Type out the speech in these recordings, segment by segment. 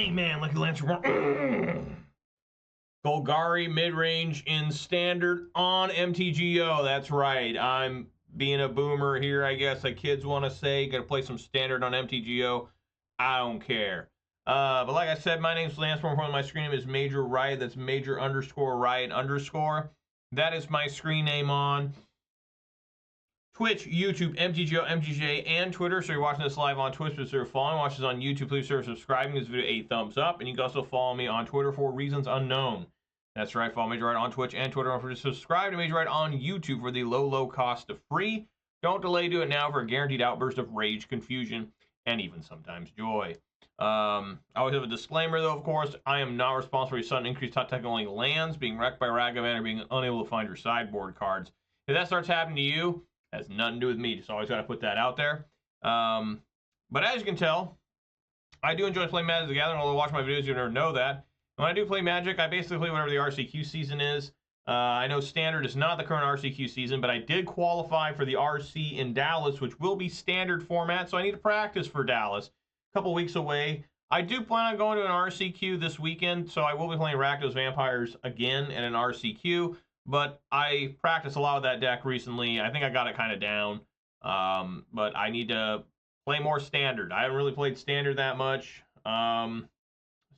Rain Man, Lucky Lancer. Golgari Midrange in Standard on MTGO. That's right. I'm being a boomer here, I guess. Like kids want to say, gotta play some Standard on MTGO. I don't care. But like I said, my name's Lance. More importantly, my screen name is Major Riot. That's Major _Riot_. That is my screen name on Twitch, YouTube, MTGO, MTJ, and Twitter. So you're watching this live on Twitch, consider following. Watch this on YouTube, please consider subscribing. This video a thumbs up. And you can also follow me on Twitter for reasons unknown. That's right, follow Major Riot on Twitch and Twitter. Don't forget to subscribe to Major Riot on YouTube for the low cost of free. Don't delay, do it now for a guaranteed outburst of rage, confusion, and even sometimes joy. I always have a disclaimer, though, of course. I am not responsible for your sudden increased top tech only lands, being wrecked by Ragavan, or being unable to find your sideboard cards. If that starts happening to you, it has nothing to do with me. Just always got to put that out there. But as you can tell, I do enjoy playing Magic the Gathering. Although watch my videos, you never know that. When I do play Magic, I basically play whatever the RCQ season is. I know Standard is not the current RCQ season, but I did qualify for the RC in Dallas, which will be Standard format, so I need to practice for Dallas. A couple weeks away. I do plan on going to an RCQ this weekend, so I will be playing Rakdos Vampires again in an RCQ, but I practiced a lot of that deck recently. I think I got it kind of down, but I need to play more Standard. I haven't really played Standard that much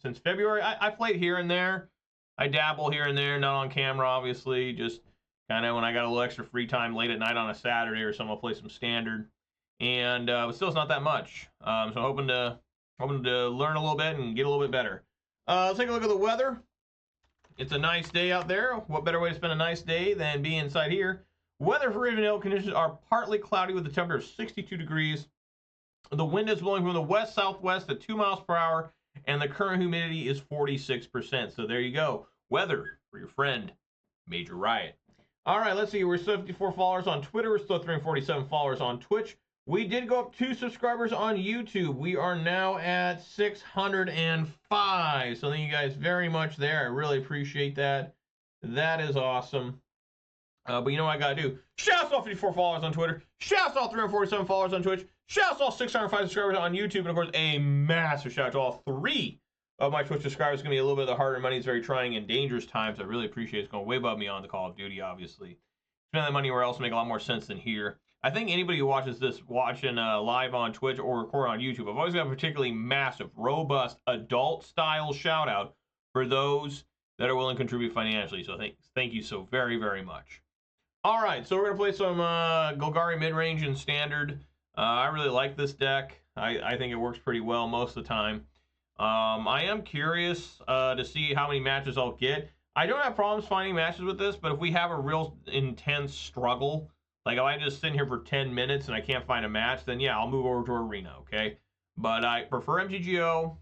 since February. I played here and there. I dabble here and there, not on camera, obviously. Just kind of when I got a little extra free time late at night on a Saturday or something, I'll play some Standard. And but still, it's not that much. So I'm hoping to learn a little bit and get a little bit better. Let's take a look at the weather. It's a nice day out there. What better way to spend a nice day than being inside here? Weather for Ravenhill conditions are partly cloudy with a temperature of 62 degrees. The wind is blowing from the west-southwest at 2 miles per hour, and the current humidity is 46%. So there you go. Weather for your friend, Major Riot. All right, let's see. We're 54 followers on Twitter. We're still 347 followers on Twitch. We did go up 2 subscribers on YouTube. We are now at 605. So thank you guys very much there. I really appreciate that. That is awesome. But you know what I got to do? Shouts to all 54 followers on Twitter. Shouts to all 347 followers on Twitch. Shouts to all 605 subscribers on YouTube. And, of course, a massive shout out to all 3 of my Twitch subscribers. It's going to be a little bit of the harder money. It's very trying and dangerous times. I really appreciate it. It's going way above me on the Call of Duty, obviously. Spend that money where else make a lot more sense than here. I think anybody who watches this watching live on Twitch or record on YouTube, I've always got a particularly massive, robust, adult-style shout-out for those that are willing to contribute financially. So thank you so very, very much. All right, so we're going to play some Golgari Midrange in Standard. I really like this deck. I think it works pretty well most of the time. I am curious to see how many matches I'll get. I don't have problems finding matches with this, but if we have a real intense struggle, like if I just sit here for 10 minutes and I can't find a match, then yeah, I'll move over to Arena, okay? But I prefer MTGO.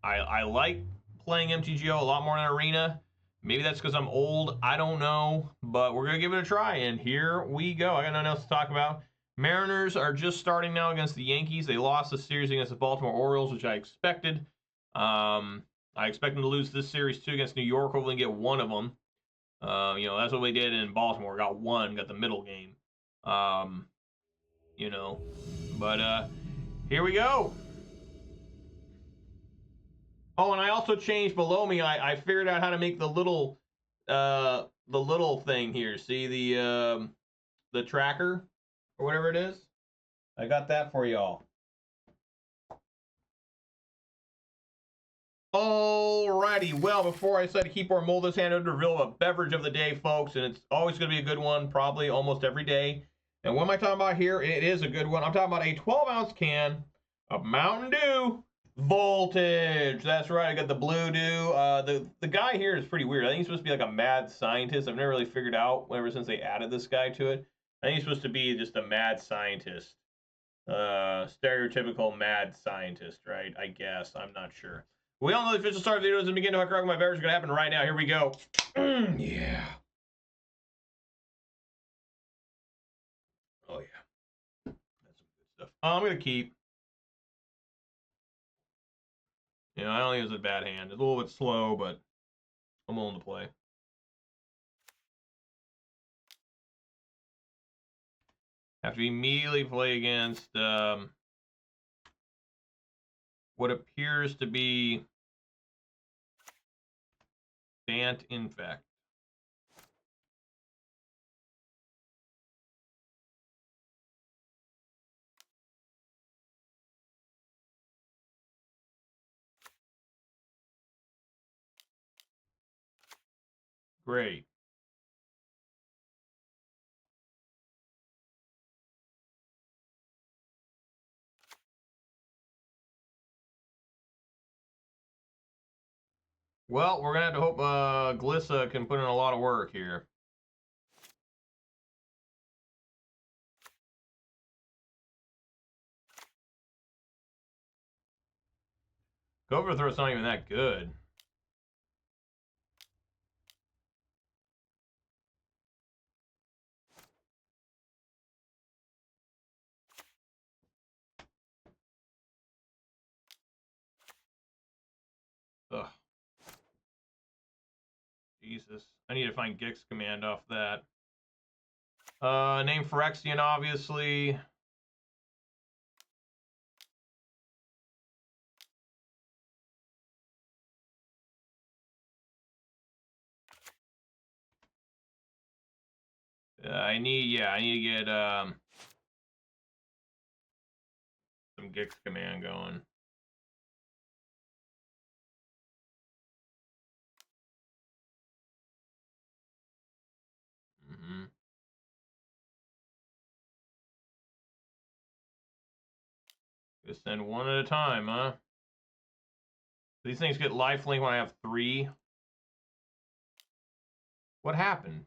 I like playing MTGO a lot more than Arena. Maybe that's because I'm old. I don't know. But we're going to give it a try, and here we go. I got nothing else to talk about. Mariners are just starting now against the Yankees. They lost the series against the Baltimore Orioles, which I expected. I expect them to lose this series, too, against New York. Hopefully get one of them. You know, that's what we did in Baltimore. Got one, got the middle game. You know, but here we go. Oh, and I also changed below me. I figured out how to make the little thing here. See the tracker or whatever it is. I got that for y'all. Alrighty, well, before I decide to keep or mold this hand under reveal a beverage of the day, folks, and it's always going to be a good one, probably almost every day. And what am I talking about here? It is a good one. I'm talking about a 12-ounce can of Mountain Dew Voltage. That's right, I got the Blue Dew. The guy here is pretty weird. I think he's supposed to be like a mad scientist. I've never really figured out ever since they added this guy to it. I think he's supposed to be just a mad scientist. Stereotypical mad scientist, right? I guess. I'm not sure. We all know the official start of the video doesn't begin to crack my beverage is going to happen right now. Here we go. Yeah. Oh, yeah. That's some good stuff. I'm going to keep. You know, I don't think it was a bad hand. It's a little bit slow, but I'm willing to play. Have to immediately play against what appears to be Bant Infect. Great. Well, we're going to have to hope Glissa can put in a lot of work here. Overthrow's not even that good. Ugh. Jesus. I need to find Gix command off that. Name Phyrexian, obviously. I need to get some Gix command going. Just send one at a time, huh? These things get lifelink when I have 3. What happened?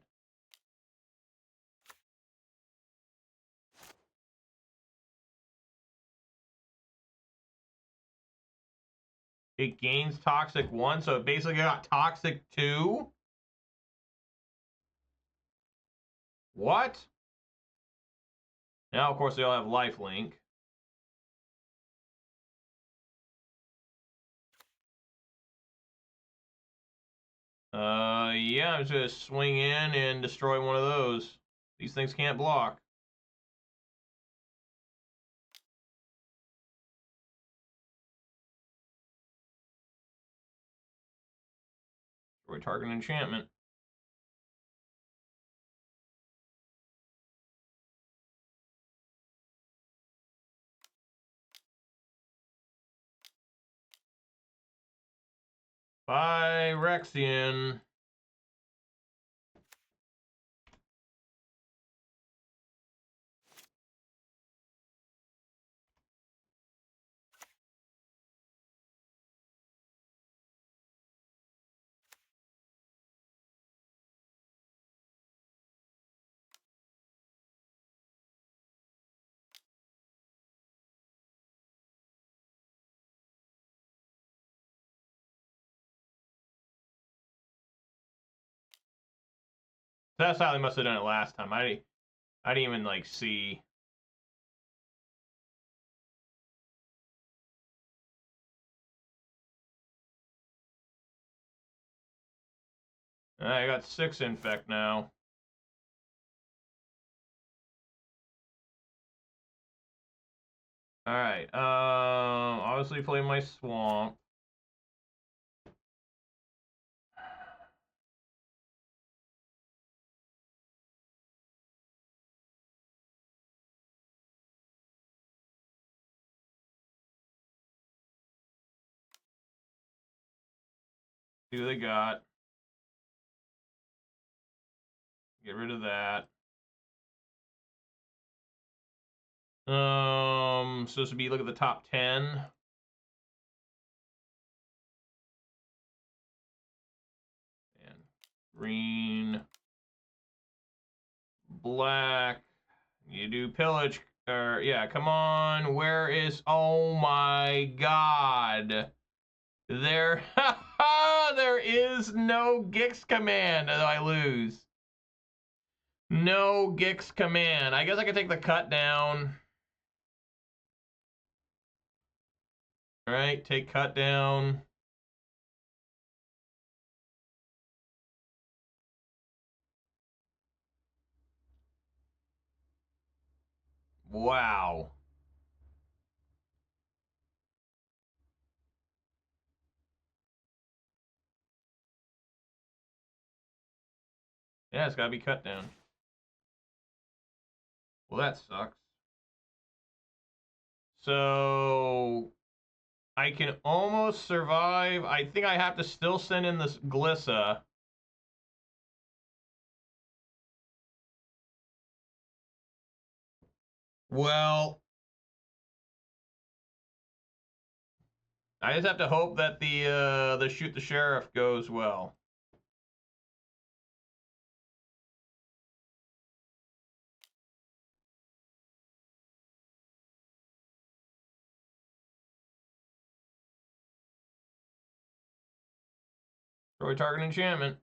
It gains Toxic 1, so it basically got Toxic 2? What? Now, of course, they all have lifelink. Yeah, I'm just gonna swing in and destroy one of those. These things can't block. Destroy target enchantment. Phyrexian. That's how they must have done it last time. I didn't even like see. I got 6 Infect now. Alright, obviously play my Swamp. See what they got. Get rid of that. So this would be, look at the top 10. And green, black. You do pillage, or yeah, come on. Where is, oh my god. There, there is no Gix command, though I lose. No Gix command. I guess I could take the cut down. All right, take cut down. Wow. Yeah, it's gotta be cut down. Well, that sucks. So I can almost survive. I think I have to still send in this Glissa. Well, I just have to hope that the shoot the sheriff goes well. Destroy target enchantment.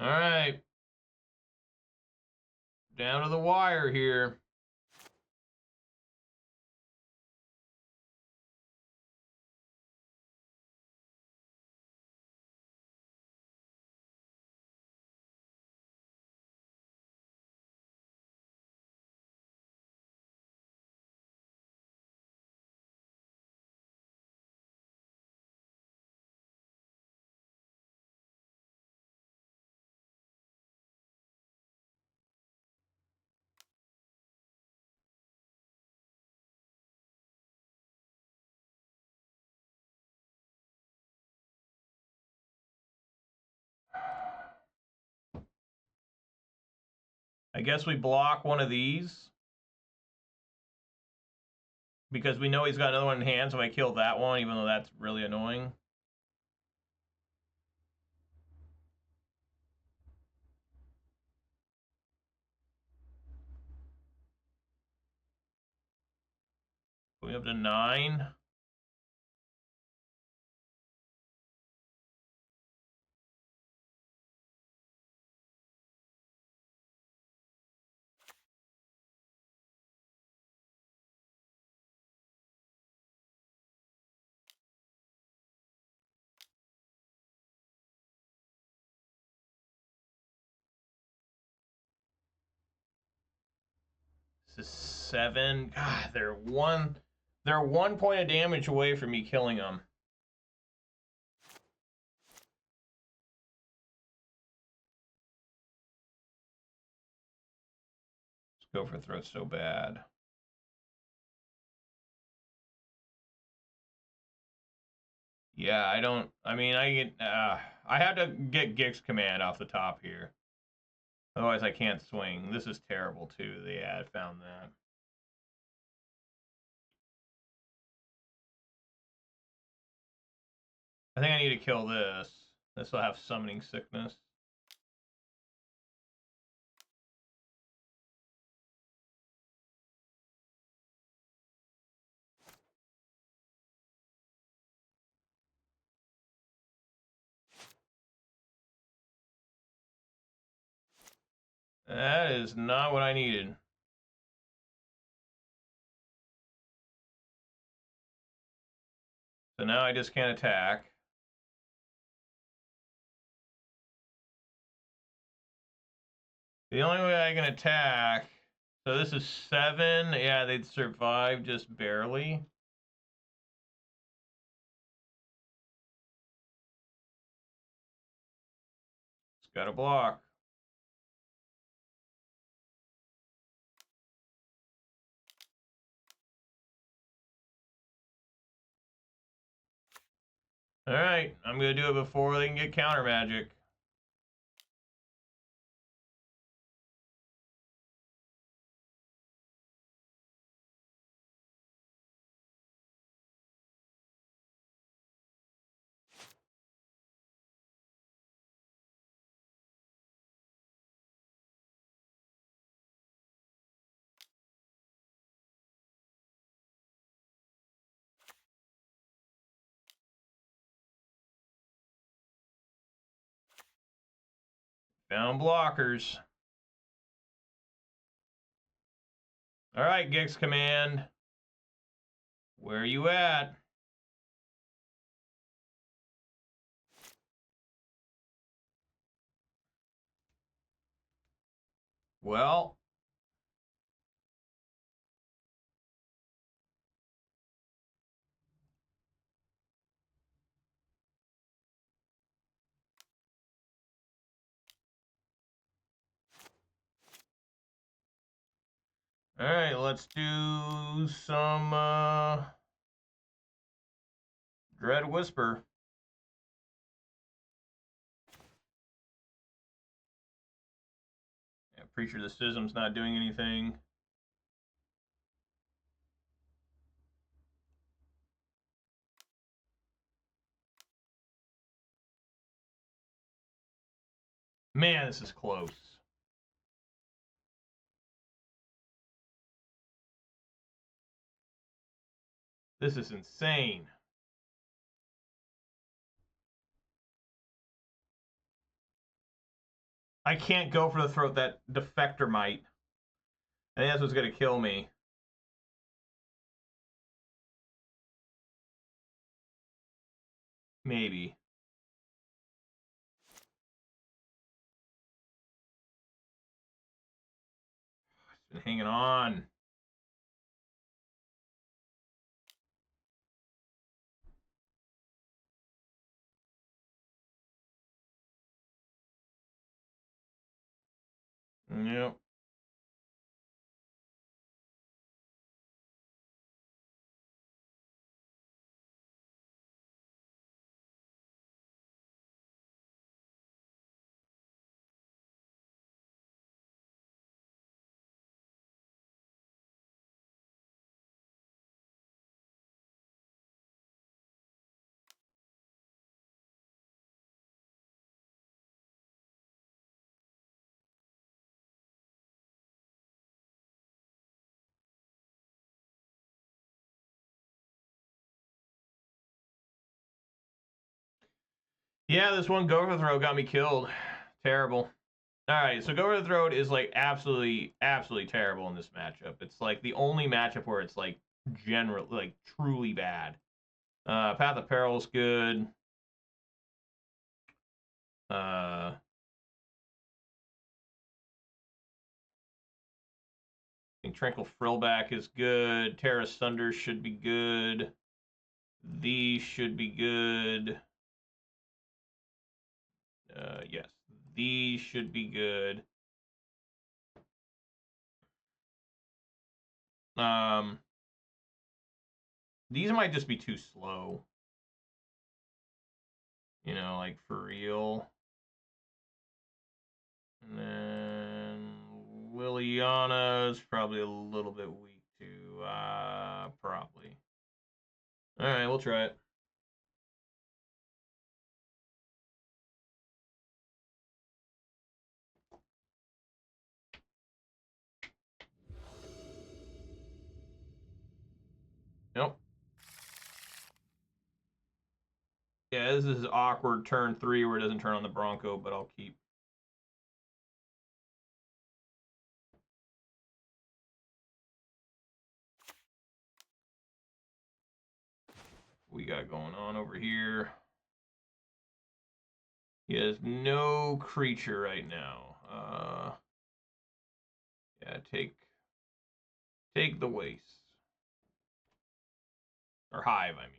All right. Down to the wire here. I guess we block one of these. Because we know he's got another one in hand, so I kill that one, even though that's really annoying. We up to 9. This is 7. God, they're one point of damage away from me killing them. Let's go for throat so bad. Yeah, I have to get Gix command off the top here. Otherwise I can't swing. This is terrible too. Yeah, I found that. I think I need to kill this. This will have summoning sickness. That is not what I needed. So now I just can't attack. The only way I can attack, so this is 7. Yeah, they'd survive just barely. It's got to block. All right, I'm going to do it before they can get counter magic. Found blockers. All right, Gix Command. Where are you at? Well, All right, let's do some Dread Whisper. Yeah, pretty sure the Schism's not doing anything. Man, this is close. This is insane. I can't go for the throat. That Defector might. I think that's what's going to kill me. Maybe. It's been hanging on. Yep. Yeah, this one Go for the Throat got me killed. Terrible. Alright, so Go for the Throat is like absolutely terrible in this matchup. It's like the only matchup where it's like like truly bad. Path of Peril is good. I think Tranquil Frillback is good. Tear Asunder should be good. These should be good. Yes, these should be good. These might just be too slow. You know, like for real. And then Liliana is probably a little bit weak too. Probably. All right, we'll try it. Nope. Yeah, this is awkward turn 3 where it doesn't turn on the Bronco, but I'll keep. We got going on over here. He has no creature right now. Yeah, take the waste. Or hive, I mean.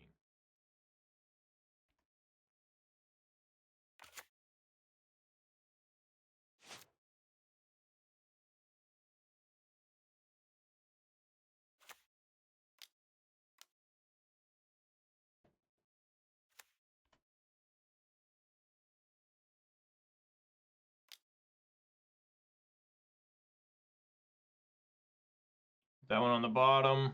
That one on the bottom.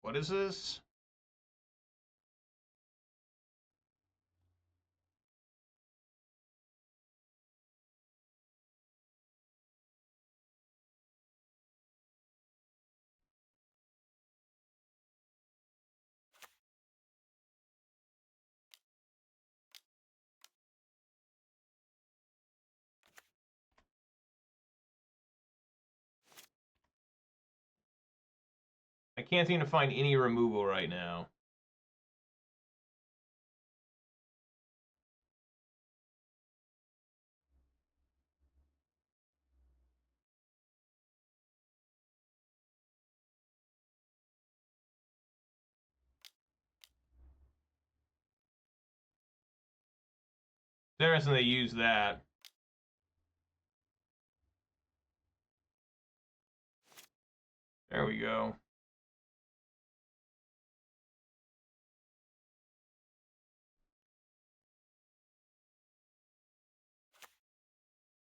What is this? I can't seem to find any removal right now. interesting they use that. There we go.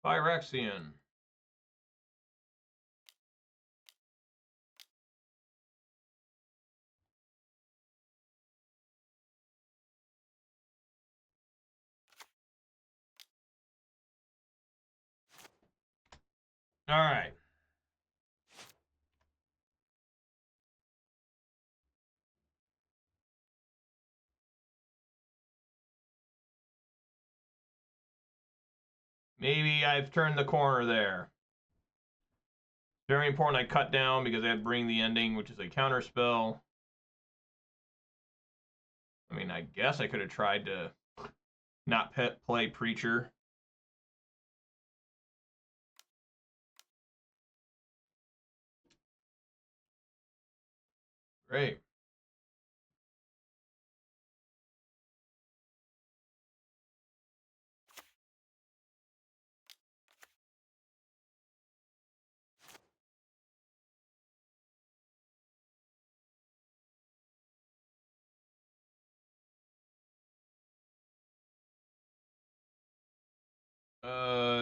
Phyrexian. All right. Maybe I've turned the corner there. Very important I cut down because I had Bring the Ending, which is a counter spell. I mean, I guess I could have tried to not play Preacher. Great.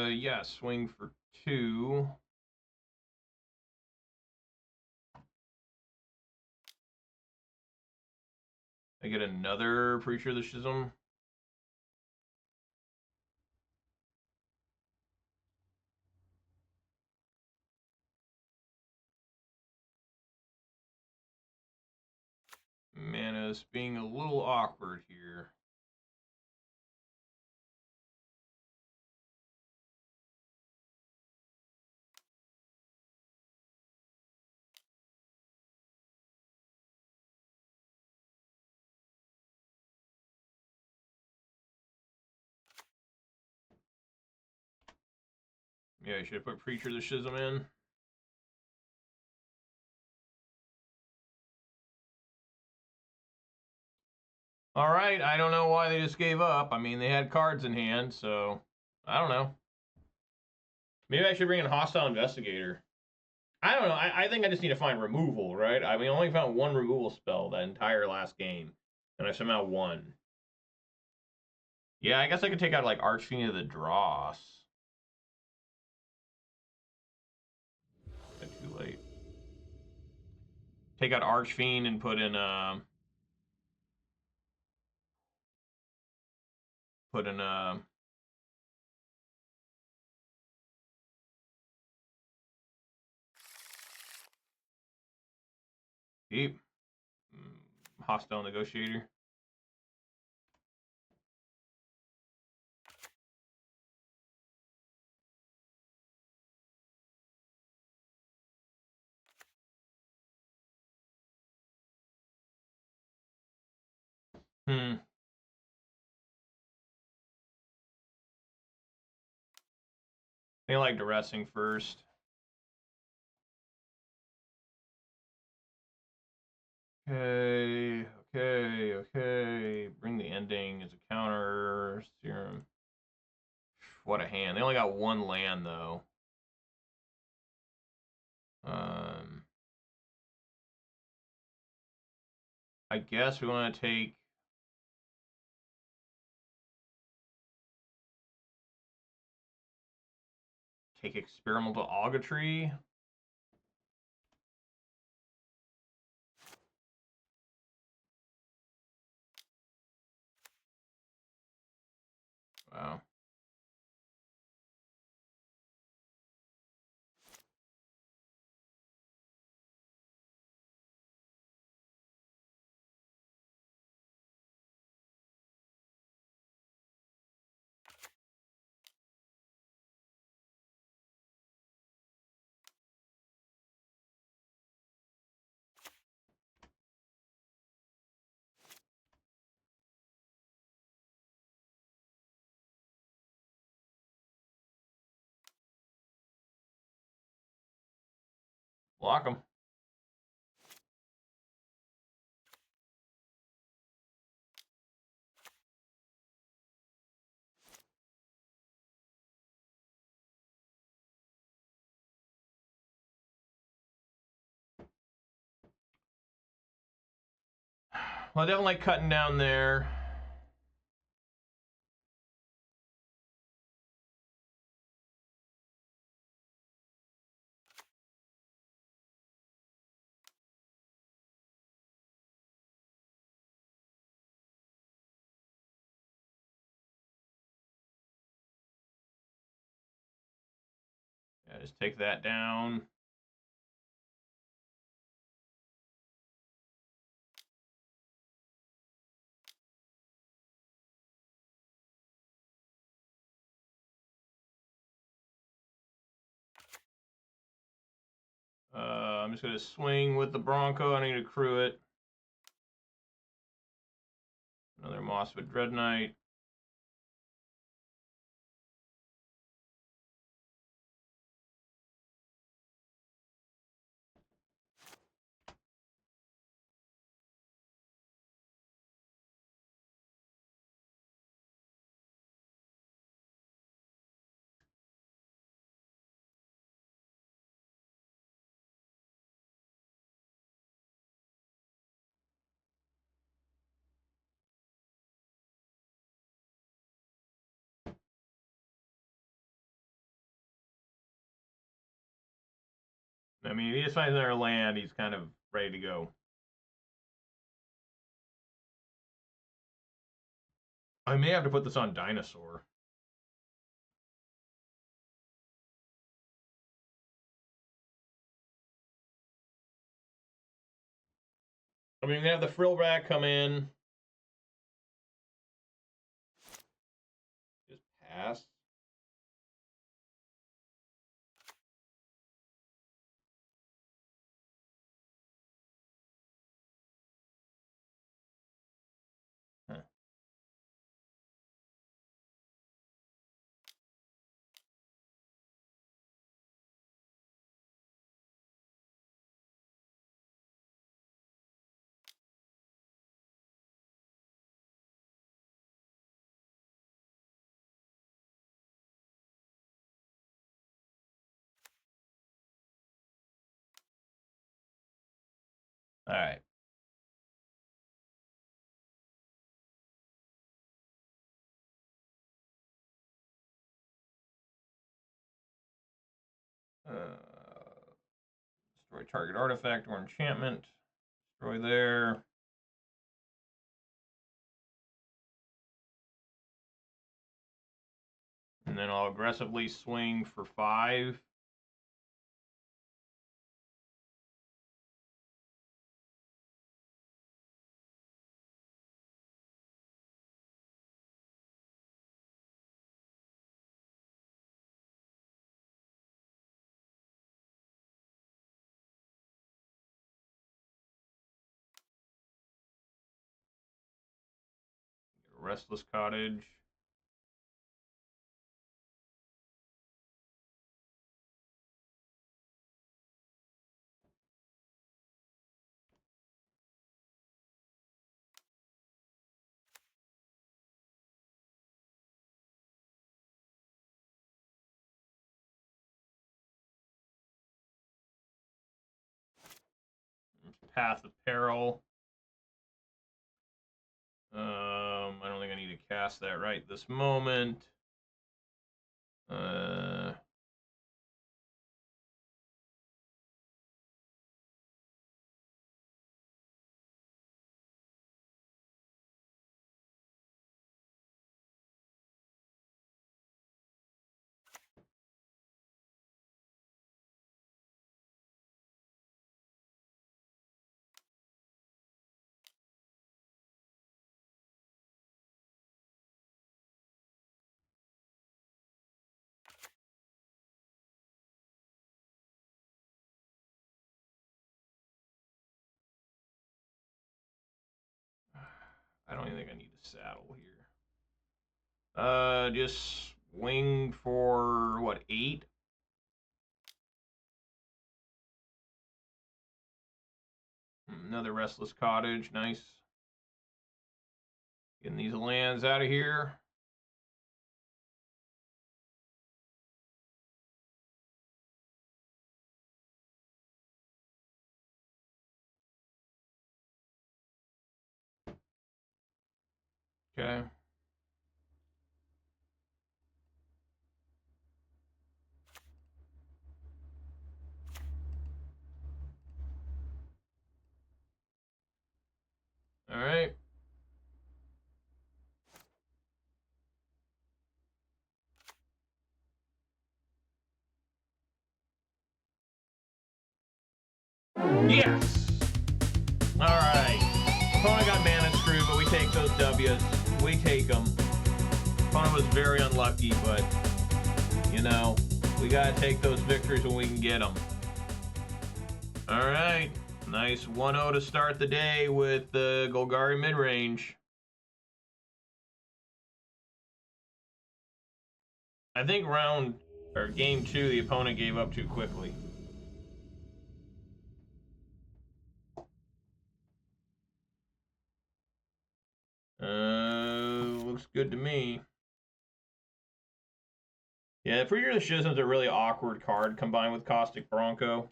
Yeah, swing for 2. I get another Preacher of the Schism. Mana's being a little awkward here. Yeah, I should have put Preacher of the Schism in. All right, I don't know why they just gave up. I mean, they had cards in hand, so I don't know. Maybe I should bring in Hostile Investigator. I don't know. I think I just need to find removal, right? I mean, I only found one removal spell that entire last game, and I somehow won. Yeah, I guess I could take out, like, Archfiend of the Dross. Too late. Take out Archfiend and put in, Deep. Hostile Negotiator. They like Duressing first. Okay. Bring the Ending as a counter. Serum. What a hand. They only got one land, though. I guess we want to take... Experimental Augury. Wow. Block them. Well, I definitely like cutting down there. Yeah, just take that down. I'm just going to swing with the Bronco. I need to crew it. Another Mosswood Dreadknight. I mean, if he just finds another land, he's kind of ready to go. I may have to put this on Dinosaur. I mean, we have the Frillback come in. Just pass. Huh. All right. Destroy target artifact or enchantment. Destroy there. And then I'll aggressively swing for 5. Restless Cottage. Path of Peril. I don't think I need to cast that right this moment. I don't even think I need to saddle here. Just swing for, what, 8? Another Restless Cottage, nice. Getting these lands out of here. Okay. All right. Yes. All right. Opponent got mana screwed, but we take those W's. We take them. Opponent was very unlucky, but you know, we gotta take those victories when we can get them. All right. Nice 1-0 to start the day with the Golgari Midrange. I think game 2, the opponent gave up too quickly. Looks good to me. Yeah, Freer the Schism's a really awkward card combined with Caustic Bronco.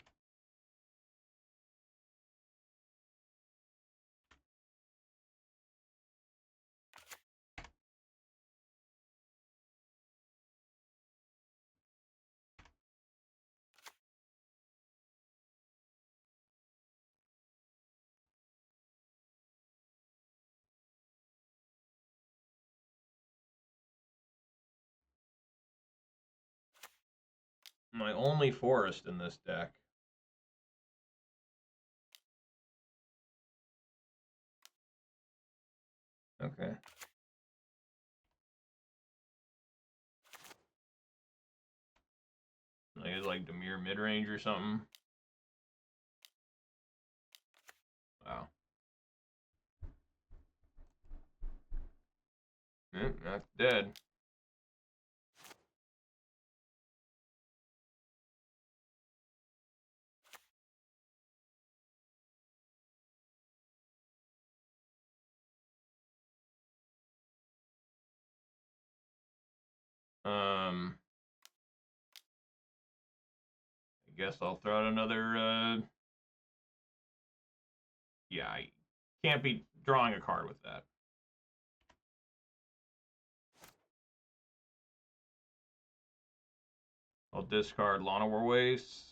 My only forest in this deck. Okay. I get like Dimir Midrange or something. Wow. That's dead. I guess I'll throw out another, yeah, I can't be drawing a card with that. I'll discard Llanowar Wastes.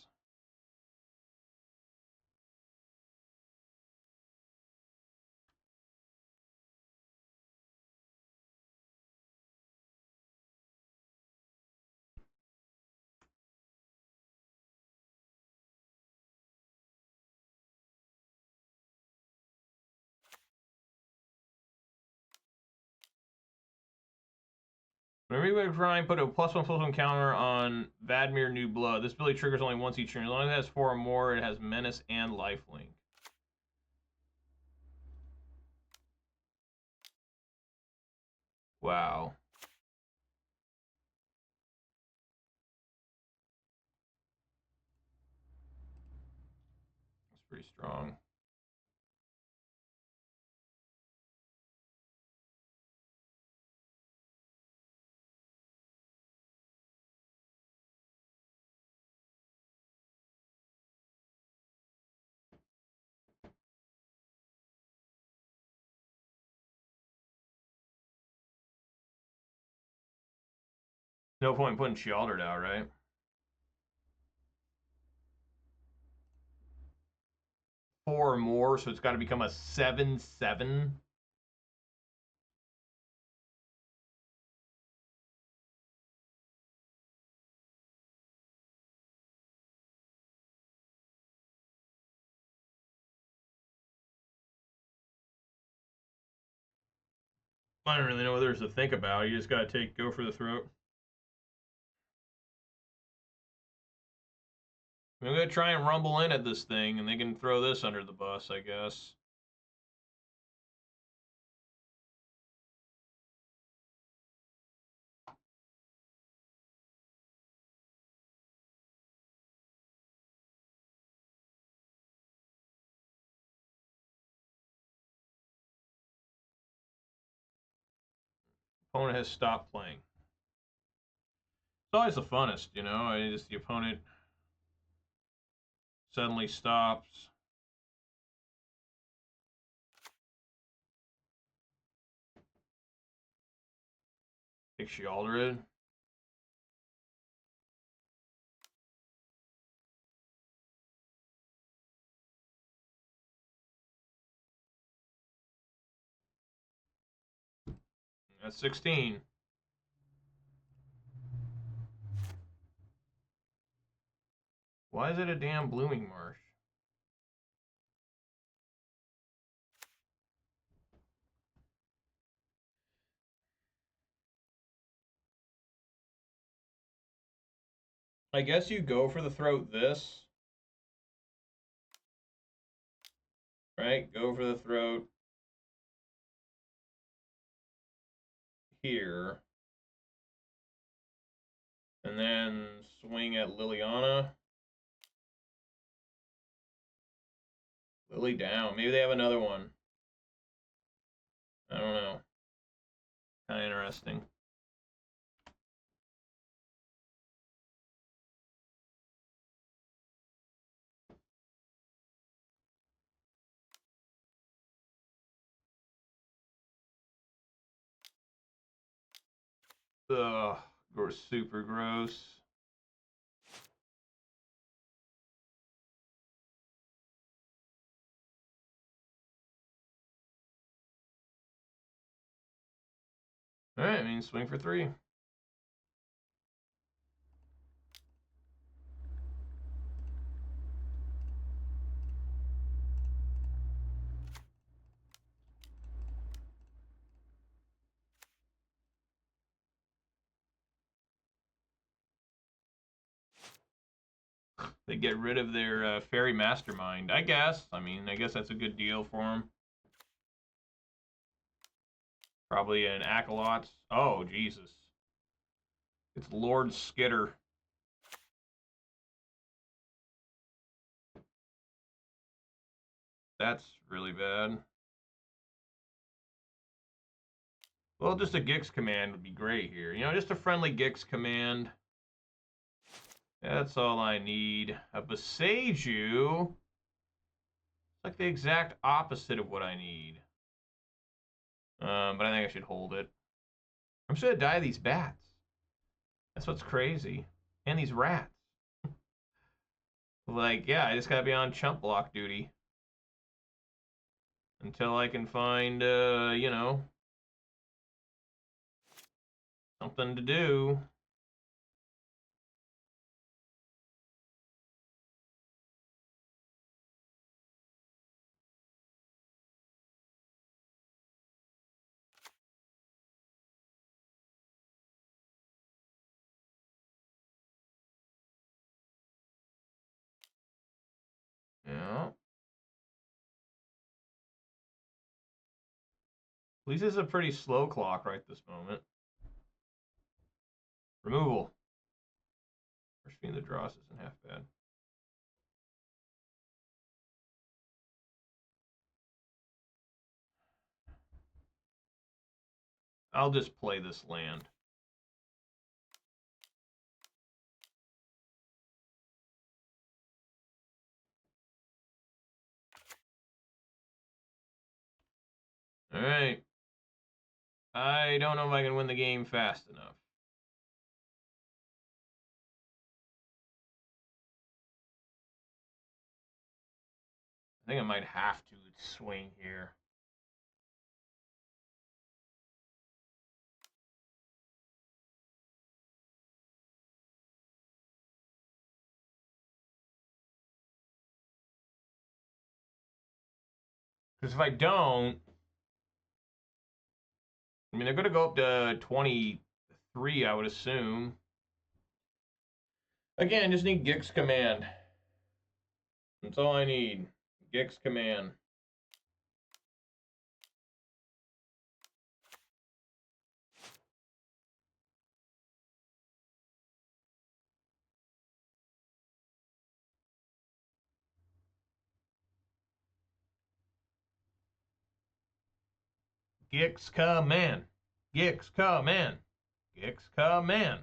Whenever you try and put a +1/+1 counter on Vadmir New Blood, this ability triggers only once each turn. As long as it has 4 or more, it has Menace and Lifelink. Wow. That's pretty strong. No point in putting Sheoldred out, right? 4 or more, so it's got to become a 7/7. I don't really know what there's to think about. You just got to go for the throat. I'm going to try and rumble in at this thing, and they can throw this under the bus, I guess. Opponent has stopped playing. It's always the funnest, you know? Just the opponent suddenly stops. Take Sheoldred. That's 16. Why is it a damn Blooming Marsh? I guess you go for the throat this. Right? Go for the throat here. And then swing at Liliana. Lily down. Maybe they have another one. I don't know. Kind of interesting. Ugh, super gross. All right, I mean, swing for 3. They get rid of their fairy mastermind, I guess. I mean, I guess that's a good deal for them. Probably an Aclazotz. Oh, Jesus. It's Lord Skitter. That's really bad. Well, just a Gix command would be great here. You know, just a friendly Gix command. That's all I need. A Boseiju. It's like the exact opposite of what I need. But I think I should hold it. I'm just going to die these bats. That's what's crazy. And these rats. Like, yeah, I just got to be on chump block duty. Until I can find, you know, something to do. Yeah. At least it's a pretty slow clock right this moment. Removal. First being the Dross isn't half bad. I'll just play this land. All right. I don't know if I can win the game fast enough. I think I might have to swing here. Because if I don't, I mean, they're going to go up to 23, I would assume. Again, just need Gix command. That's all I need. Gix command. Gix command. Gix command. Gix command.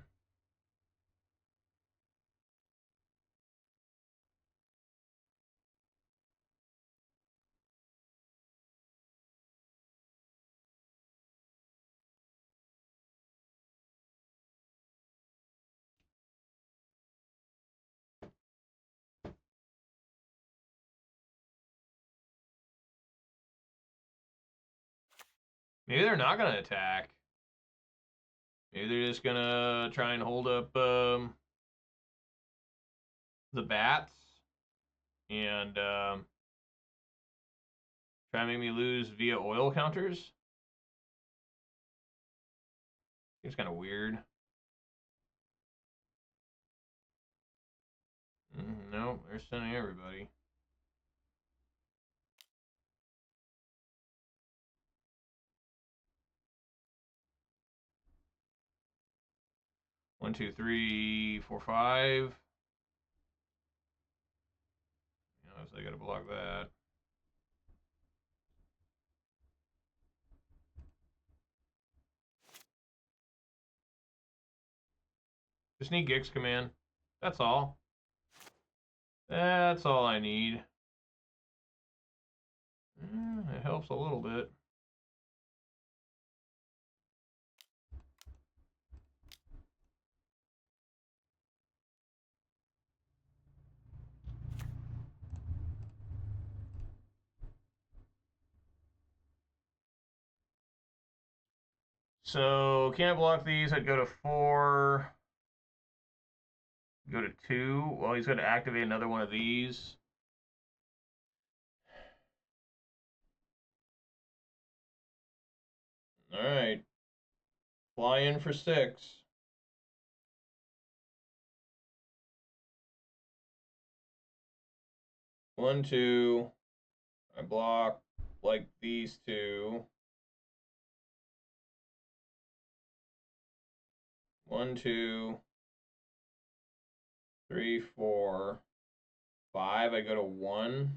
Maybe they're not going to attack. Maybe they're just going to try and hold up the bats and try and make me lose via oil counters. It's kind of weird. No, they're sending everybody. One, two, three, four, five. So I gotta block that. Just need Gix command. That's all. That's all I need. It helps a little bit. So can't block these. I'd go to 4. Go to 2. Well, he's going to activate another one of these. All right. Fly in for 6. One, two. I block like these two. 1, 2, 3, 4, 5. I go to 1.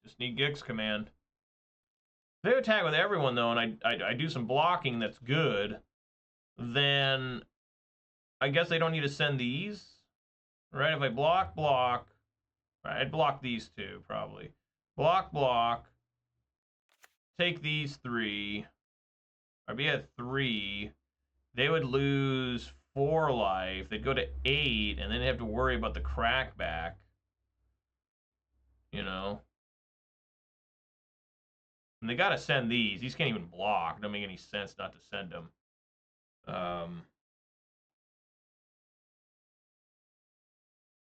Just need Gix command. If they attack with everyone, though, and I do some blocking that's good, then I guess they don't need to send these, right? If I block, right, I'd block these two, probably. Block, take these 3. I'd be at 3. They would lose 4 life. They'd go to 8, and then they have to worry about the crackback. You know? And they gotta send these. These can't even block. It doesn't make any sense not to send them.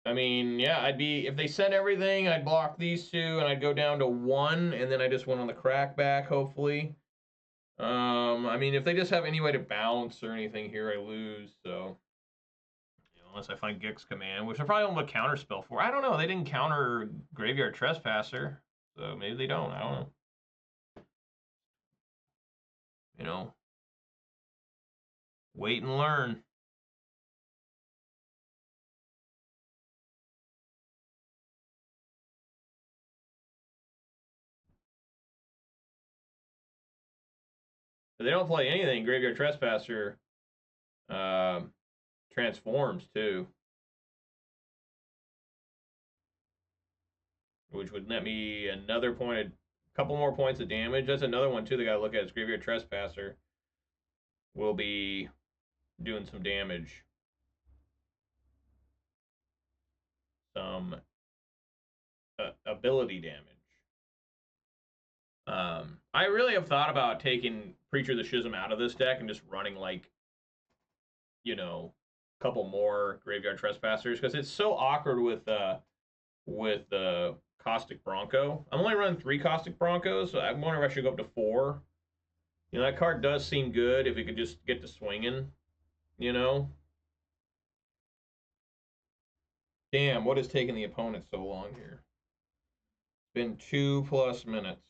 I mean, yeah, I'd be, if they sent everything, I'd block these 2, and I'd go down to 1, and then I just went on the crackback, hopefully. I mean, if they just have any way to bounce or anything here, I lose, so. You know, unless I find Gix command, which I probably won't counterspell for. I don't know, they didn't counter Graveyard Trespasser, so maybe they don't, I don't know. You know, wait and learn. If they don't play anything, Graveyard Trespasser transforms too, which would net me another point, a couple more points of damage. That's another one too they gotta look at. Is Graveyard Trespasser will be doing some damage, some ability damage. I really have thought about taking Preacher of the Schism out of this deck and just running like, you know, a couple more Graveyard Trespassers, because it's so awkward with Caustic Bronco. I'm only running 3 Caustic Broncos, so I wonder if I should go up to 4. You know, that card does seem good if it could just get to swinging, you know? Damn, what is taking the opponent so long here? It's been 2+ minutes.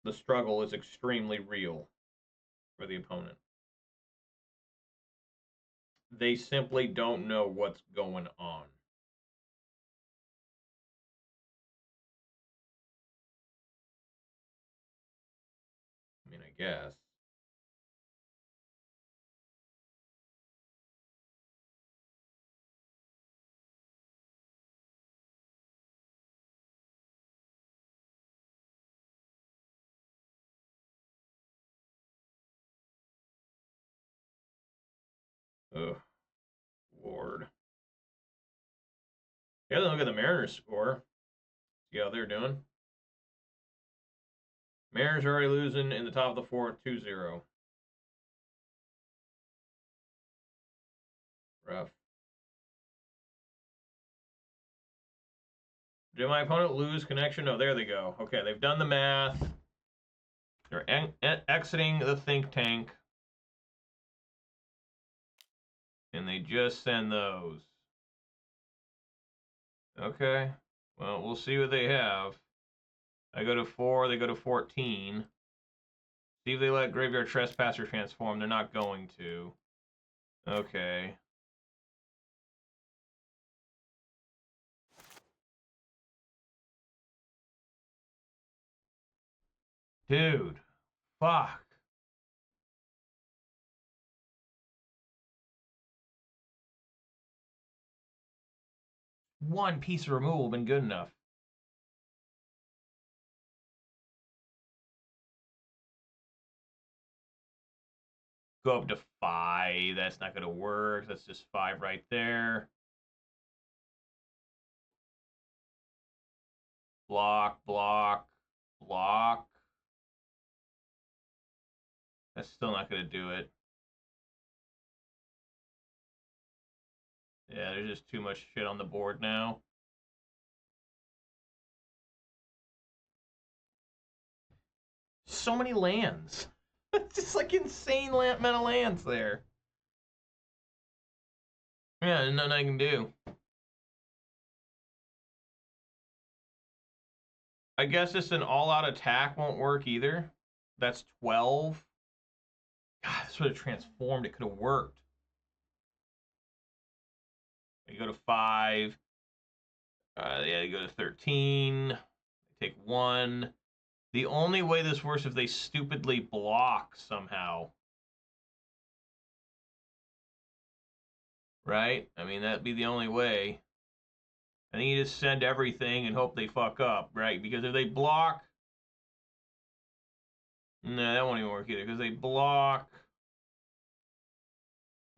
The struggle is extremely real for the opponent. They simply don't know what's going on. I mean, I guess. Ugh. Lord. Yeah, then look at the Mariners score. See how they're doing. Mariners are already losing in the top of the fourth, 2-0. Rough. Did my opponent lose connection? No, there they go. Okay, they've done the math. They're exiting the think tank. And they just send those. Okay. Well, we'll see what they have. I go to 4, they go to 14. See if they let Graveyard Trespasser transform. They're not going to. Okay. Dude. Fuck. One piece of removal would have been good enough. Go up to 5. That's not going to work. That's just 5 right there. Block, block, block. That's still not going to do it. Yeah, there's just too much shit on the board now. So many lands. It's just like insane amount of lands there. Yeah, there's nothing I can do. I guess just an all-out attack won't work either. That's 12. God, this would have transformed. It could have worked. You go to 5. Yeah, you go to 13. Take 1. The only way this works is if they stupidly block somehow. Right? I mean, that'd be the only way. I think you just send everything and hope they fuck up, right? Because if they block... No, that won't even work either. Because they block...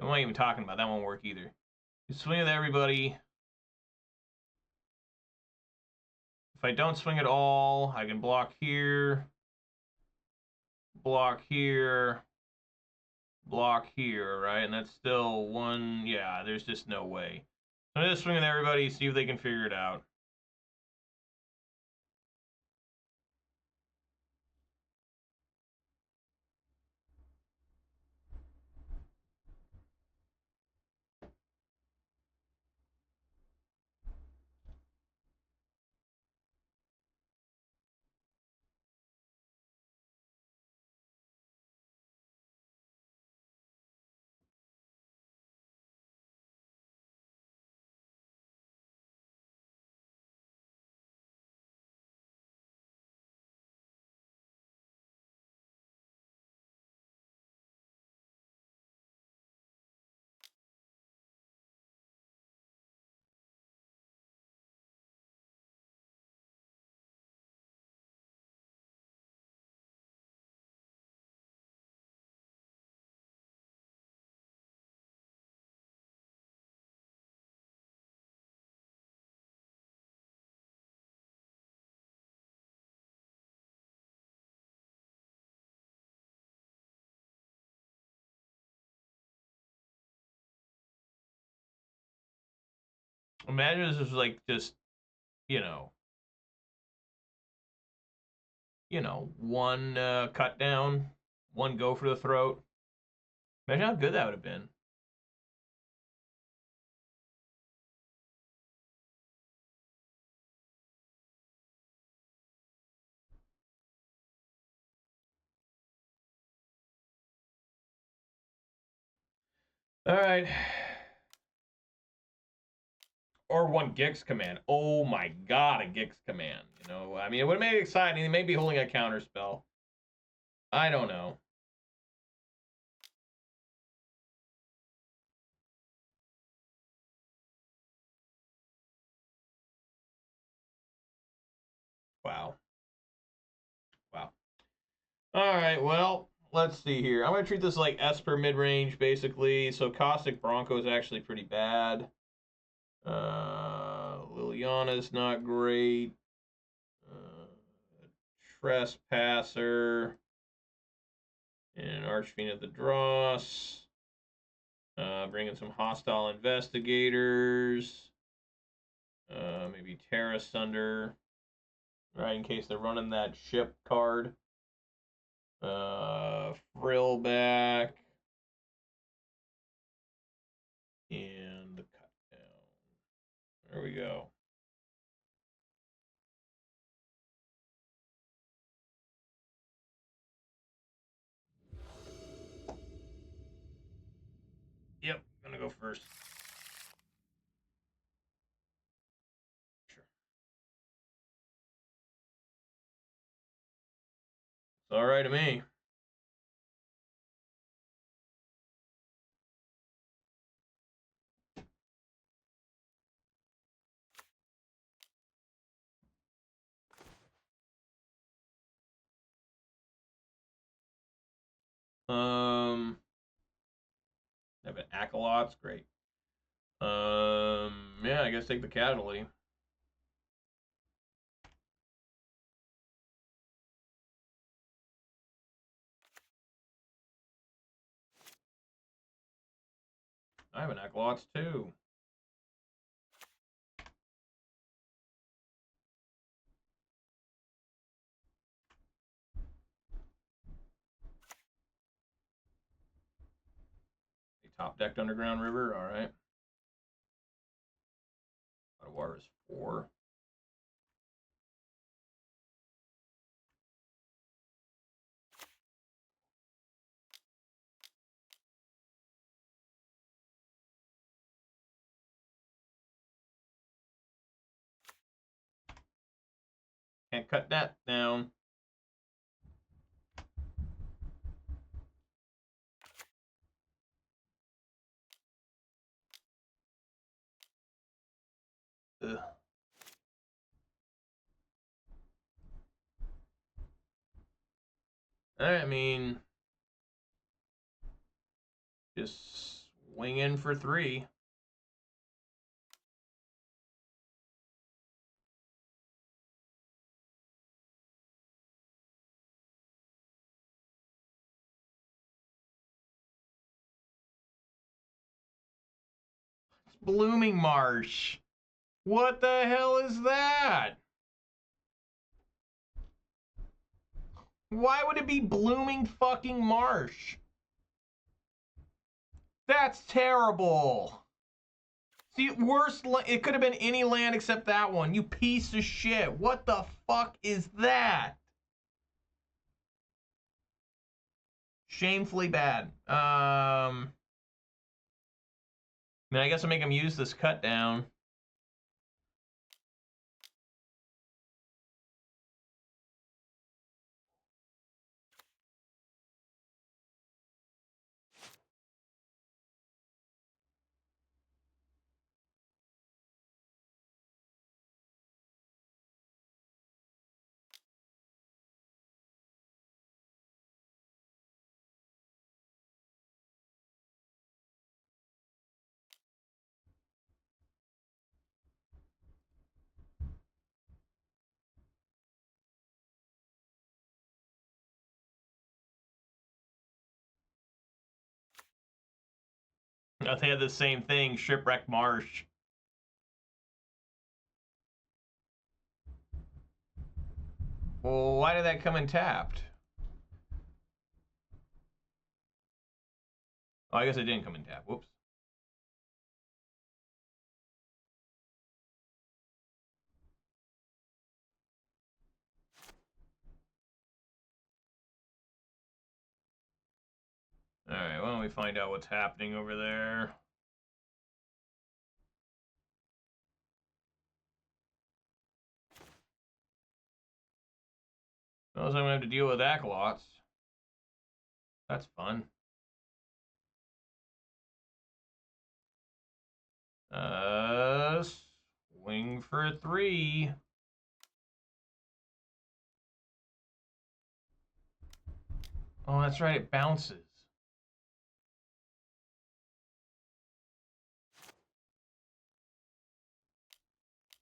I'm not even talking about that. Won't work either. You swing with everybody. If I don't swing at all, I can block here, block here, block here, right? And that's still 1. Yeah, there's just no way. I'm just swing with everybody, see if they can figure it out. Imagine this is like just, you know, 1 cut down, 1 go for the throat. Imagine how good that would have been. All right. Or 1 Gix command. Oh my god, a Gix command. You know, I mean, it would have made it exciting. They may be holding a counter spell. I don't know. Wow. Wow. All right, well, let's see here. I'm going to treat this like Esper mid-range, basically. So Caustic Bronco is actually pretty bad. Liliana's not great. Trespasser. And Archfiend of the Dross. Bringing some Hostile Investigators. Maybe Tear Asunder. Right, in case they're running that ship card. Frillback. And the cut down. There we go. Yep, gonna go first. Sure. It's all right to me. I have an Aclazotz, great. Yeah, I guess take the casualty. I have an Aclazotz too. Top decked Underground River, all right. Water is 4. Can't cut that down. Ugh. I mean, just swing in for 3. It's Blooming Marsh. What the hell is that? Why would it be Blooming fucking Marsh? That's terrible. See, worst, it could have been any land except that one. You piece of shit. What the fuck is that? Shamefully bad. I mean, I guess I'll make him use this cut down. They had the same thing, Shipwreck Marsh. Well, why did that come in tapped? Oh, I guess it didn't come in tapped. Whoops. Alright, why don't we find out what's happening over there? Well, I'm going to have to deal with Aclazotz. That's fun. Swing for a 3. Oh, that's right, it bounces.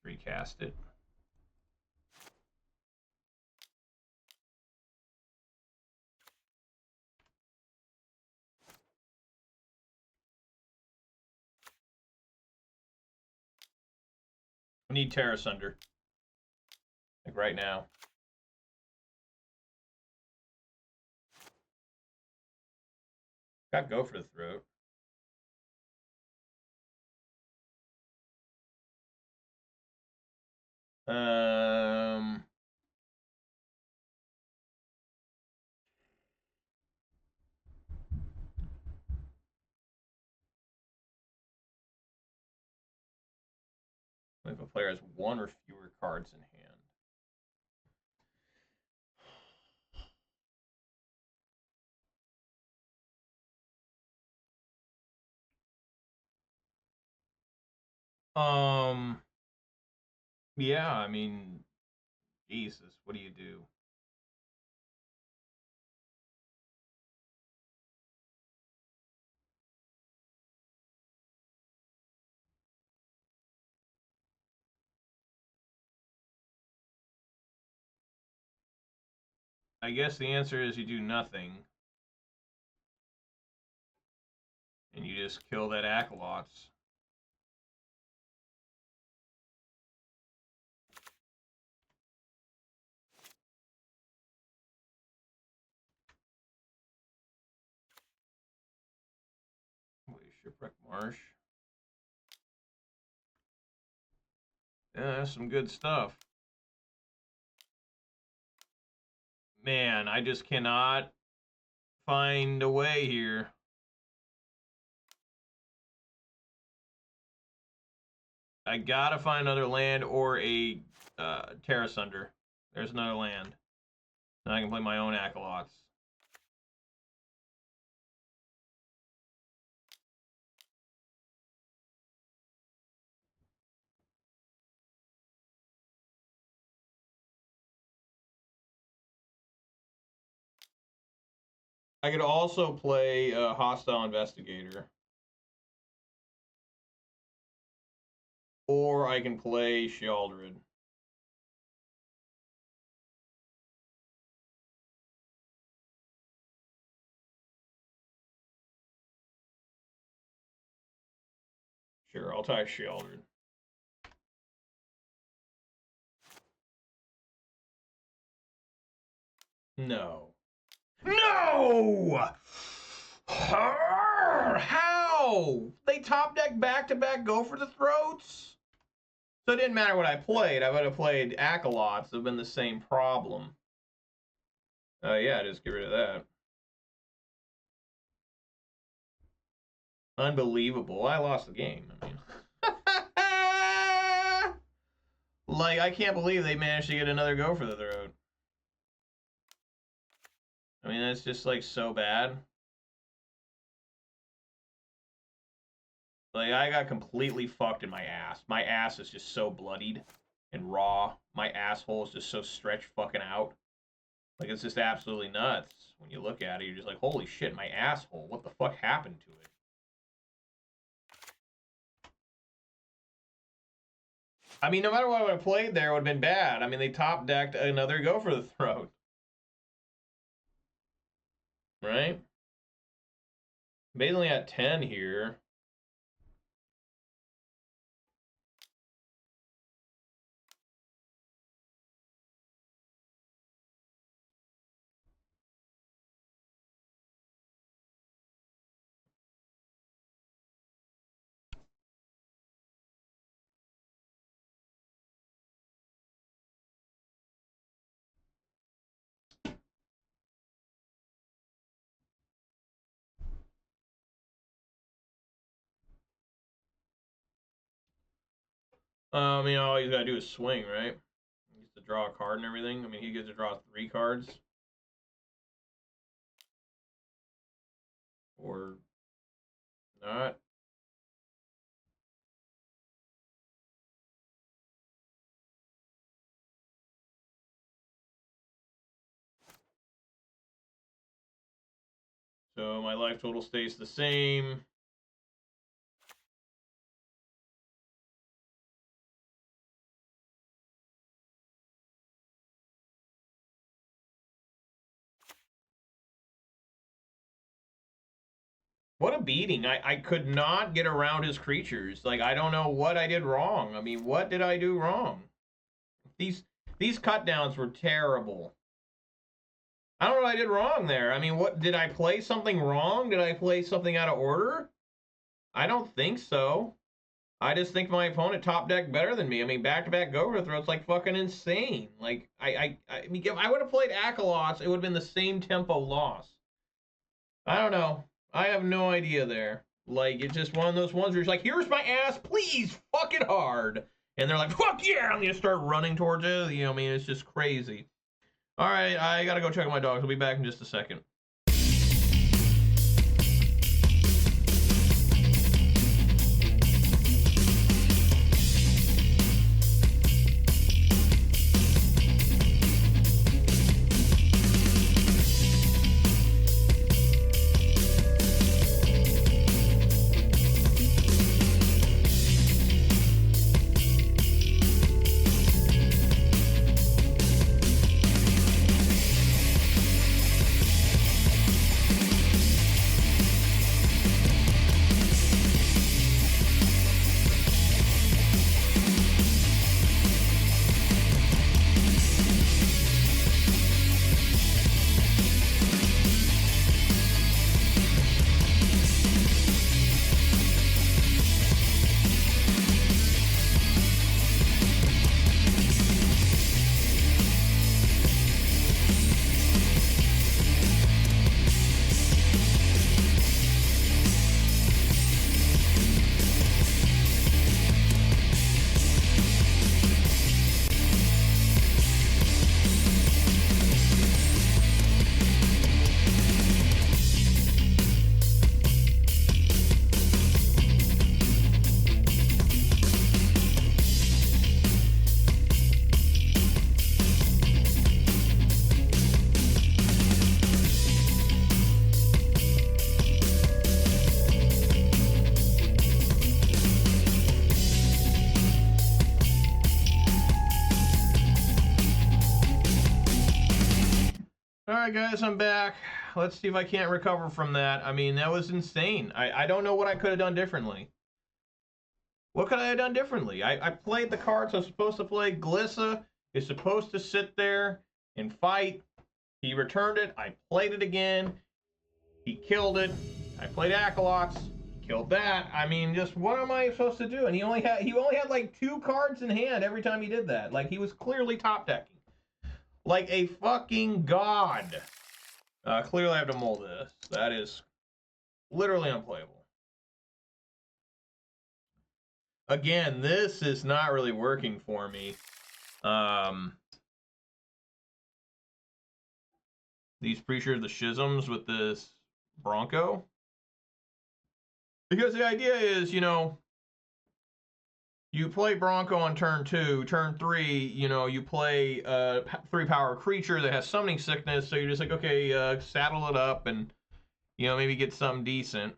Recast it. I need Tear Asunder. Like right now. Got Go for the Throat. If a player has 1 or fewer cards in hand. Yeah, I mean, Jesus, what do you do? I guess the answer is you do nothing. And you just kill that Aclazotz. Shipwreck Marsh. Yeah, that's some good stuff. Man, I just cannot find a way here. I gotta find another land or a Tear Asunder. There's another land. Now I can play my own Aclazotz. I could also play Hostile Investigator. Or I can play Sheoldred. Sure, I'll type Sheoldred. No. No! How? They top deck back-to-back Go for the Throats? So it didn't matter what I played. I would have played Aclazotz. It would have been the same problem. Yeah, just get rid of that. Unbelievable. I lost the game. I mean, like, I can't believe they managed to get another Go for the Throat. I mean, that's just, like, so bad. Like, I got completely fucked in my ass. My ass is just so bloodied and raw. My asshole is just so stretched fucking out. Like, it's just absolutely nuts. When you look at it, you're just like, holy shit, my asshole. What the fuck happened to it? I mean, no matter what I would have played there, it would have been bad. I mean, they top decked another Go for the Throat. Right? Basically at 10 here. You know, all he's got to do is swing, right? He gets to draw a card and everything. I mean, he gets to draw 3 cards. or not. So my life total stays the same. What a beating. I could not get around his creatures. Like, I don't know what I did wrong. I mean, what did I do wrong? These cut downs were terrible. I don't know what I did wrong there. I mean, what did I play something wrong? Did I play something out of order? I don't think so. I just think my opponent top deck better than me. I mean, back-to-back overthrows like fucking insane. Like, I mean, if I would have played Aclazotz, it would have been the same tempo loss. I don't know. I have no idea there. Like, it's just one of those ones where it's like, here's my ass, please, fuck it hard. And they're like, fuck yeah, and you start running towards it. You know, I mean, it's just crazy. All right, I gotta go check on my dogs. I'll be back in just a second. Alright guys, I'm back. Let's see if I can't recover from that. I mean, that was insane. I don't know what I could have done differently. What could I have done differently? I played the cards I was supposed to play. Glissa is supposed to sit there and fight. He returned it. I played it again. He killed it. I played Aclazotz. He killed that. I mean, just what am I supposed to do? And he only had like 2 cards in hand every time he did that. Like, he was clearly top decking. Like a fucking god. Clearly I have to mold this. That is literally unplayable. Again, this is not really working for me. These Preacher of the Schisms with this Bronco. Because the idea is, you know, you play Bronco on turn 2, turn 3, you know, you play a 3-power creature that has summoning sickness, so you're just like, okay, saddle it up and, you know, maybe get something decent.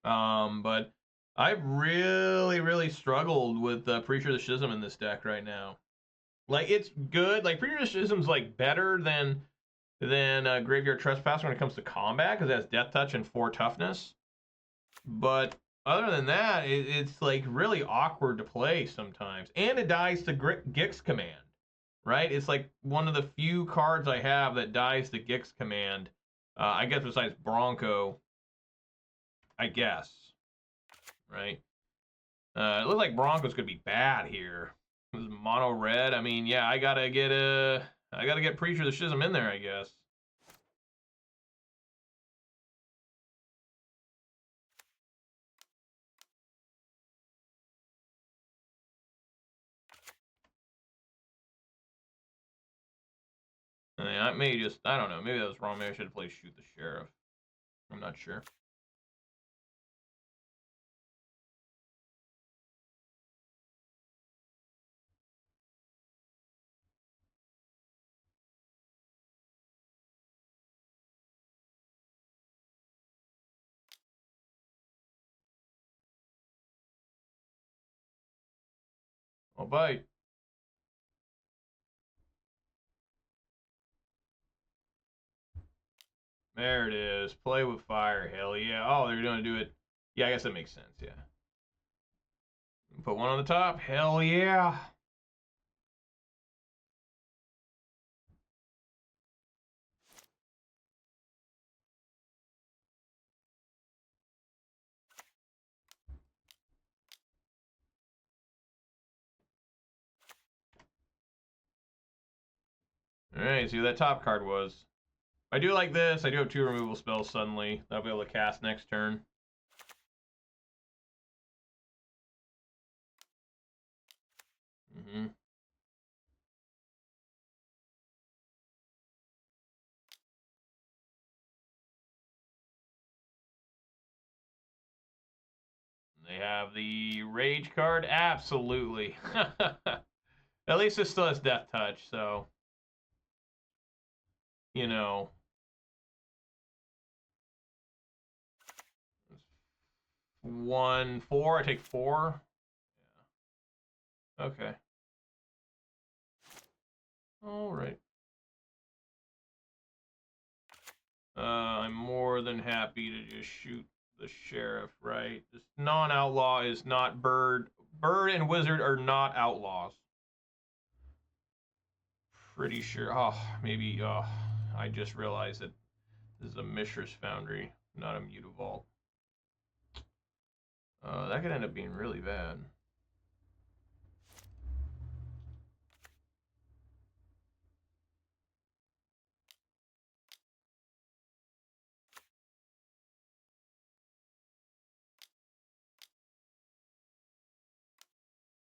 But I've really struggled with Preacher of the Schism in this deck right now. Like, it's good. Like, Preacher of the Schism's, like, better than Graveyard Trespasser when it comes to combat, because it has Death Touch and 4 toughness. But other than that, it's like really awkward to play sometimes. And it dies to Gix command, right? It's like one of the few cards I have that dies to Gix command. I guess besides Bronco, I guess, right? It looks like Bronco's gonna be bad here. This is mono red. I mean, yeah, I gotta get Preacher of the Schism in there, I guess. I mean, I don't know, maybe that was wrong. Maybe I should have played Shoot the Sheriff. I'm not sure. I'll bite. There it is. Play with fire. Hell yeah. Oh, they're going to do it. Yeah, I guess that makes sense. Yeah. Put one on the top. Hell yeah. Alright, see what that top card was. I do like this. I do have 2 removal spells suddenly. I'll be able to cast next turn. They have the Rage card. Absolutely. At least it still has Death Touch, so... You know... 1, 4. I take 4. Yeah. Okay. Alright. I'm more than happy to just shoot the sheriff, right? This non-outlaw is not bird. Bird and wizard are not outlaws. Pretty sure. Oh, maybe. Oh, I just realized that this is a Mishra's Foundry, not a Mutavault. That could end up being really bad.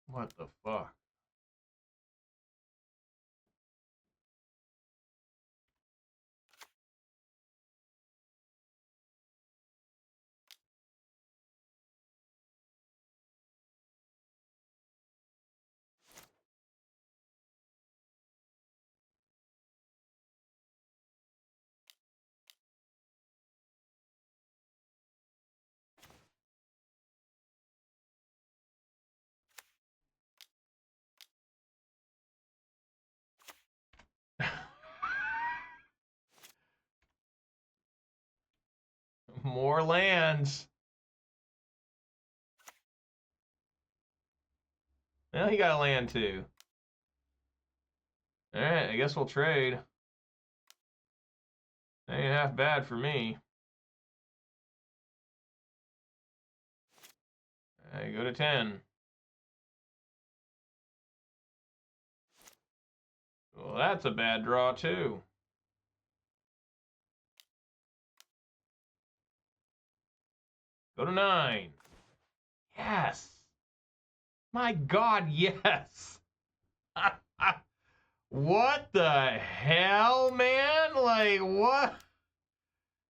What the fuck? More lands. Well, he got a land too. Alright, I guess we'll trade. That ain't half bad for me. I go to 10. Well, that's a bad draw too. Go to 9. Yes. My God, yes. What the hell, man? Like, what?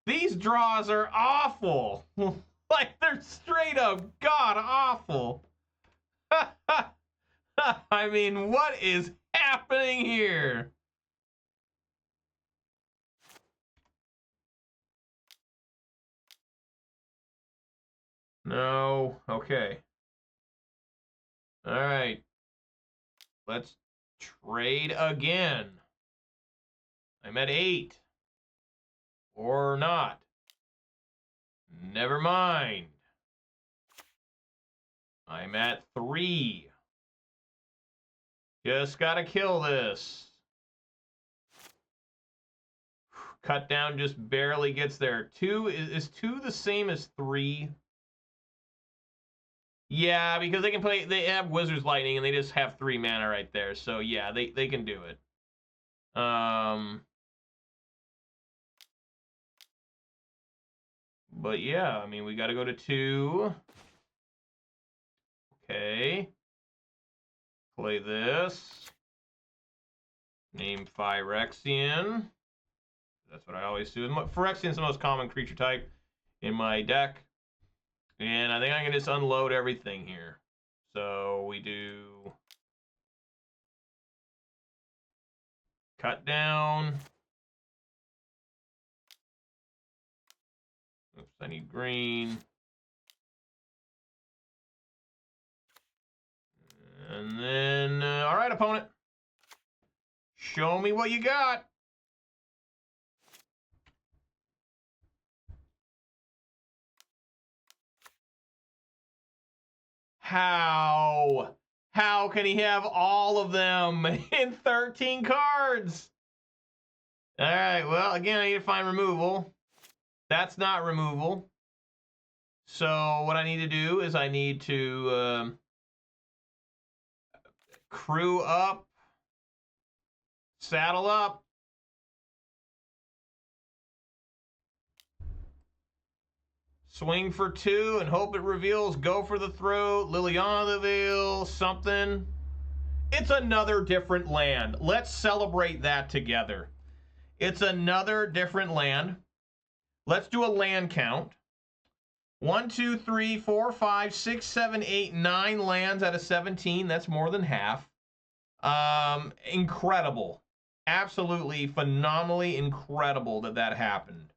These draws are awful. Like, they're straight up god awful. I mean, what is happening here? No. Okay. All right. Let's trade again. I'm at 8. Or not. Never mind. I'm at 3. Just gotta kill this. Cut down just barely gets there. 2 is 2 the same as 3? Yeah, because they can play. They have Wizard's Lightning and they just have 3 mana right there. So yeah, they can do it. But yeah, I mean we got to go to 2. Okay. Play this. Name Phyrexian. That's what I always do. Phyrexian's the most common creature type in my deck. And I think I can just unload everything here. So we do cut down. Oops, I need green. And then, all right, opponent. Show me what you got. How? How can he have all of them in 13 cards? All right, well, again, I need to find removal. That's not removal. So what I need to do is I need to crew up, saddle up. Swing for 2 and hope it reveals. Go for the throat. Liliana the Veil, something. It's another different land. Let's celebrate that together. It's another different land. Let's do a land count. 1, 2, 3, 4, 5, 6, 7, 8, 9 lands out of 17. That's more than half. Incredible. Absolutely phenomenally incredible that happened.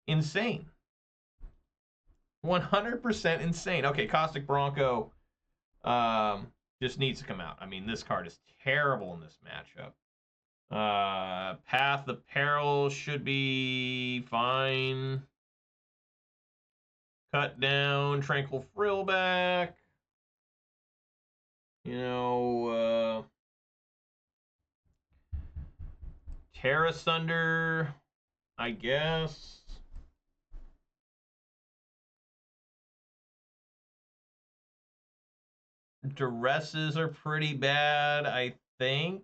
Insane. 100% insane. Okay, Caustic Bronco just needs to come out. I mean, this card is terrible in this matchup. Path of Peril should be fine. Cut down, Tranquil Frillback. You know, Tear Asunder, I guess. Duresses are pretty bad, I think.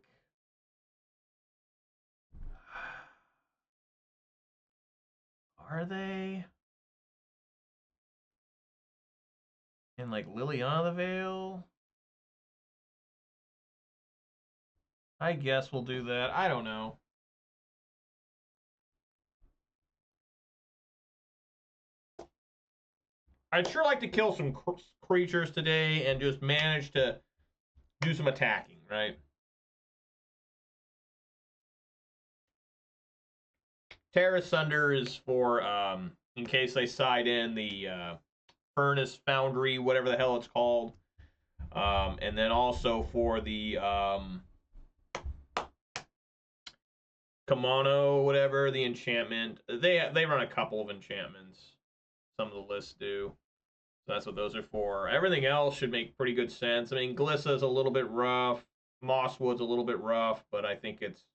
Are they? And like Liliana the Veil? I guess we'll do that. I don't know. I'd sure like to kill some creatures today and just manage to do some attacking, right? Tear Asunder is for in case they side in the Furnace Foundry, whatever the hell it's called. And then also for the Kimono, whatever, the enchantment. They run a couple of enchantments. Some of the lists do. So that's what those are for. Everything else should make pretty good sense. I mean, Glissa's a little bit rough. Mosswood's a little bit rough, but I think it's,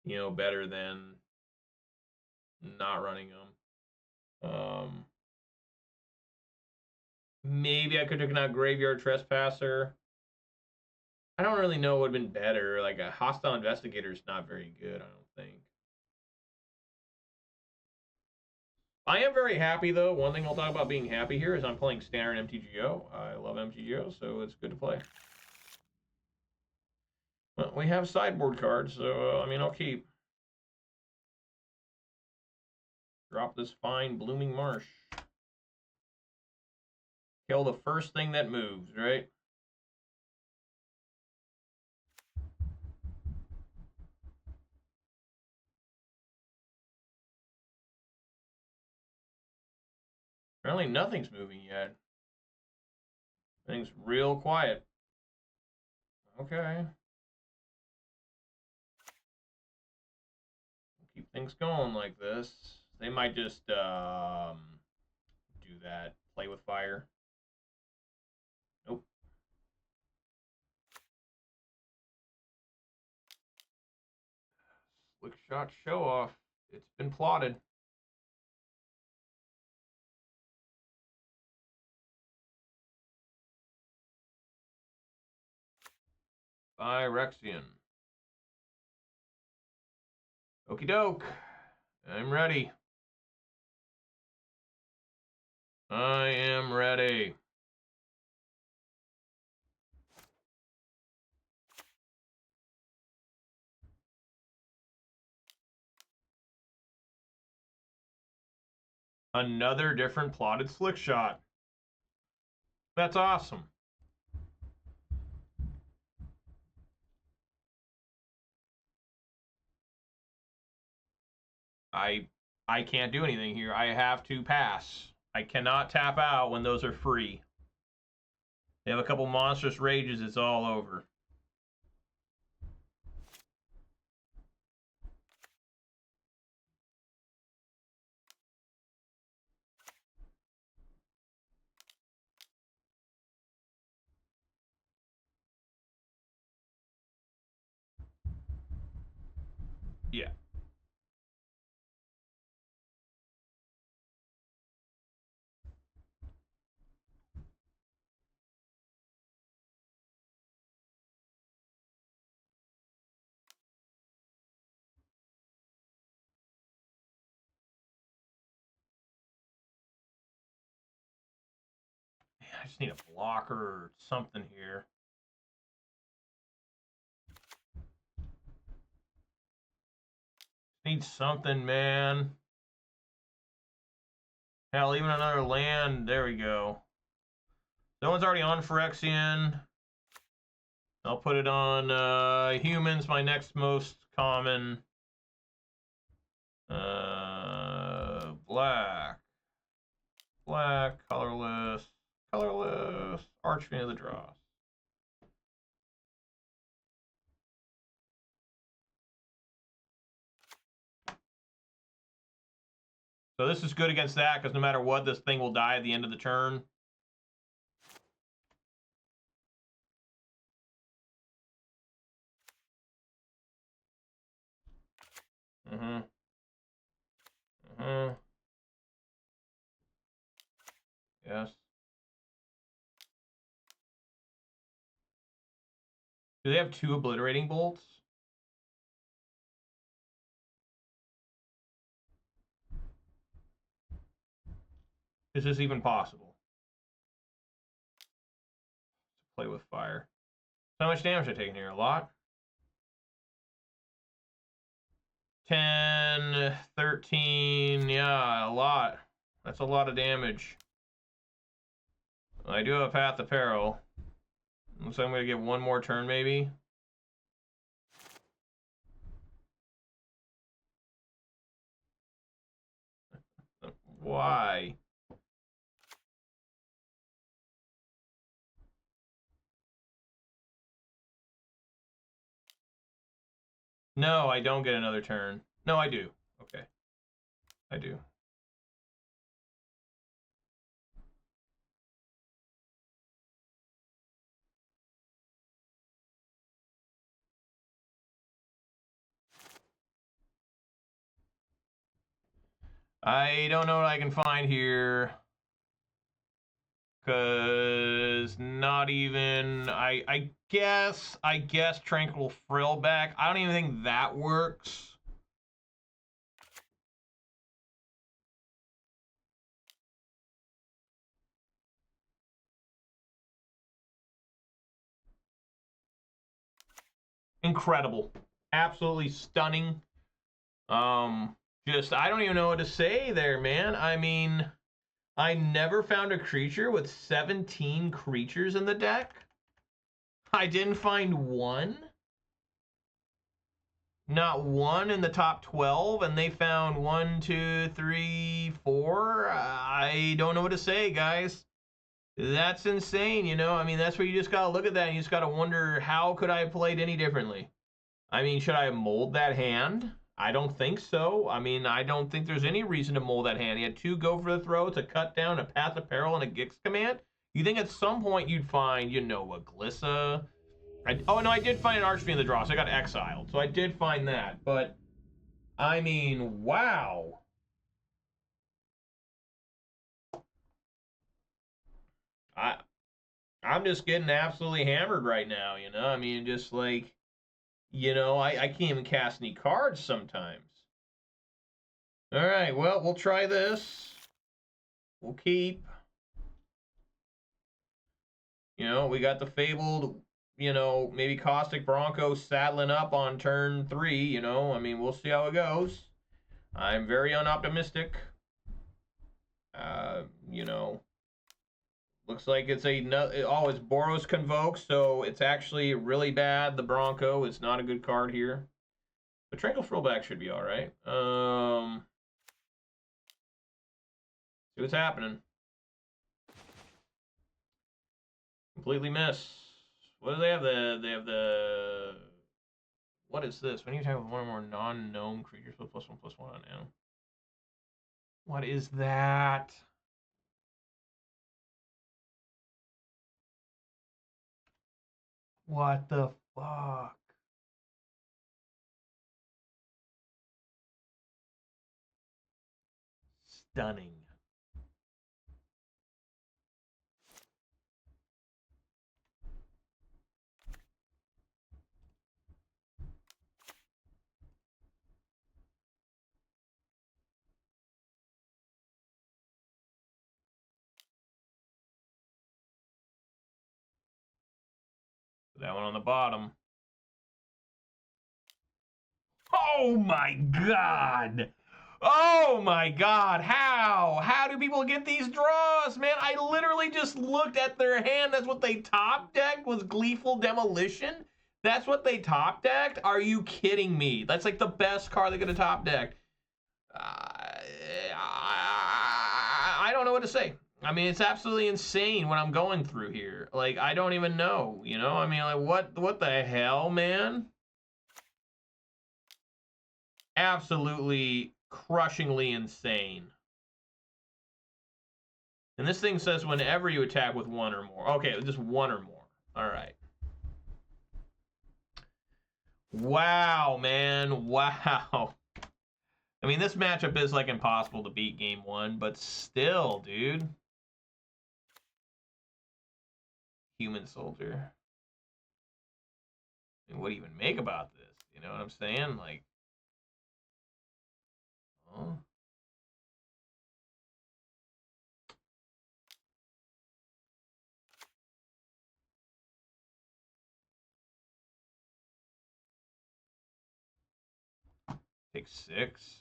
you know, better than not running them. Maybe I could have taken out Graveyard Trespasser. I don't really know what would have been better. Like a Hostile Investigator is not very good, I don't think. I am very happy, though. One thing I'll talk about being happy here is I'm playing standard MTGO. I love MTGO, so it's good to play. Well, we have sideboard cards, so, I mean, I'll keep. Drop this fine Blooming Marsh. Kill the first thing that moves, right? Apparently nothing's moving yet. Things real quiet. Okay. Keep things going like this. They might just do that. Play with fire. Nope. Slick shot show off. It's been plotted. By Rexian. Okie doke. I'm ready. I am ready. Another different plotted slick shot. That's awesome. I can't do anything here. I have to pass. I cannot tap out when those are free. They have a couple monstrous rages, it's all over. Yeah. I just need a blocker or something here. Need something, man. Hell, even another land. There we go. That one's already on Phyrexian. I'll put it on humans, my next most common. Black. Black, colorless, Archfiend of the Dross. So this is good against that, because no matter what, this thing will die at the end of the turn. Yes. Do they have 2 obliterating bolts? Is this even possible? Play with fire. So how much damage am I taking here? A lot? 10, 13, yeah, a lot. That's a lot of damage. I do have a Path of Peril. So I'm going to get one more turn, maybe. Why? No, I don't get another turn. No, I do. Okay. I do. I don't know what I can find here. Because not even... I guess Tranquil Frillback. I don't even think that works. Incredible. Absolutely stunning. Just, I don't even know what to say there, man. I mean, I never found a creature with 17 creatures in the deck. I didn't find one. Not one in the top 12, and they found 1, 2, 3, 4. I don't know what to say, guys. That's insane, you know? I mean, that's where you just gotta look at that and you just gotta wonder, how could I have played any differently? I mean, should I have mold that hand? I don't think so. I mean, I don't think there's any reason to mold that hand. He had 2 go for the throats, a cut down, a Path of Peril, and a Gix command. You think at some point you'd find, you know, a Glissa? Oh, no, I did find an Archfiend of the Dross. I got exiled, so I did find that. But, I mean, wow. I'm just getting absolutely hammered right now, you know? I mean, just like, you know, I can't even cast any cards sometimes. All right, well, we'll try this. We'll keep. You know, we got the fabled, you know, maybe Caustic Bronco saddling up on turn 3, you know. I mean, we'll see how it goes. I'm very unoptimistic. You know, looks like it's it's Boros Convoke, so it's actually really bad. The Bronco, it's not a good card here. But Tranquil Frillback should be all right. See what's happening. Completely miss. What do they have? They have the... What is this? When you attack with one or more non-gnome creatures with +1/+1 on animal. What is that? What the fuck? Stunning. Put that one on the bottom. Oh my god! Oh my god, how? How do people get these draws, man? I literally just looked at their hand. That's what they top decked, was Gleeful Demolition? That's what they top decked? Are you kidding me? That's like the best card they could have top decked. I don't know what to say. I mean, it's absolutely insane what I'm going through here. Like, I don't even know, you know? I mean, like, what the hell, man? Absolutely crushingly insane. And this thing says whenever you attack with one or more. Okay, just one or more. All right. Wow, man. Wow. I mean, this matchup is like impossible to beat game one, but still, dude. Human soldier. I mean, what do you even make about this? You know what I'm saying? Like, oh. Take 6.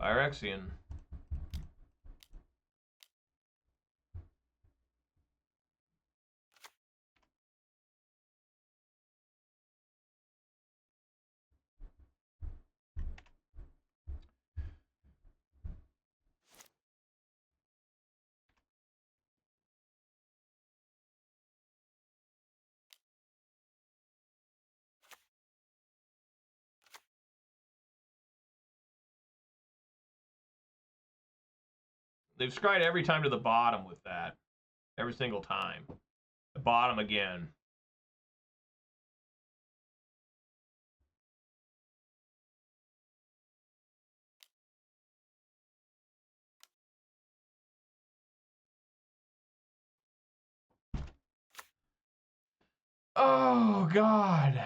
Phyrexian. They've scryed every time to the bottom with that. Every single time. The bottom again. Oh, God.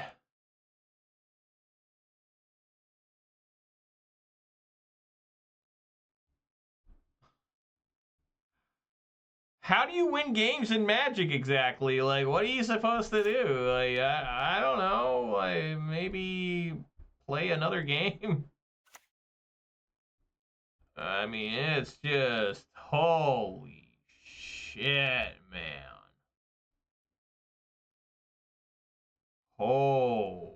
How do you win games in Magic exactly? Like, what are you supposed to do? Like, I don't know. Like, maybe play another game? I mean, it's just, holy shit, man. Oh,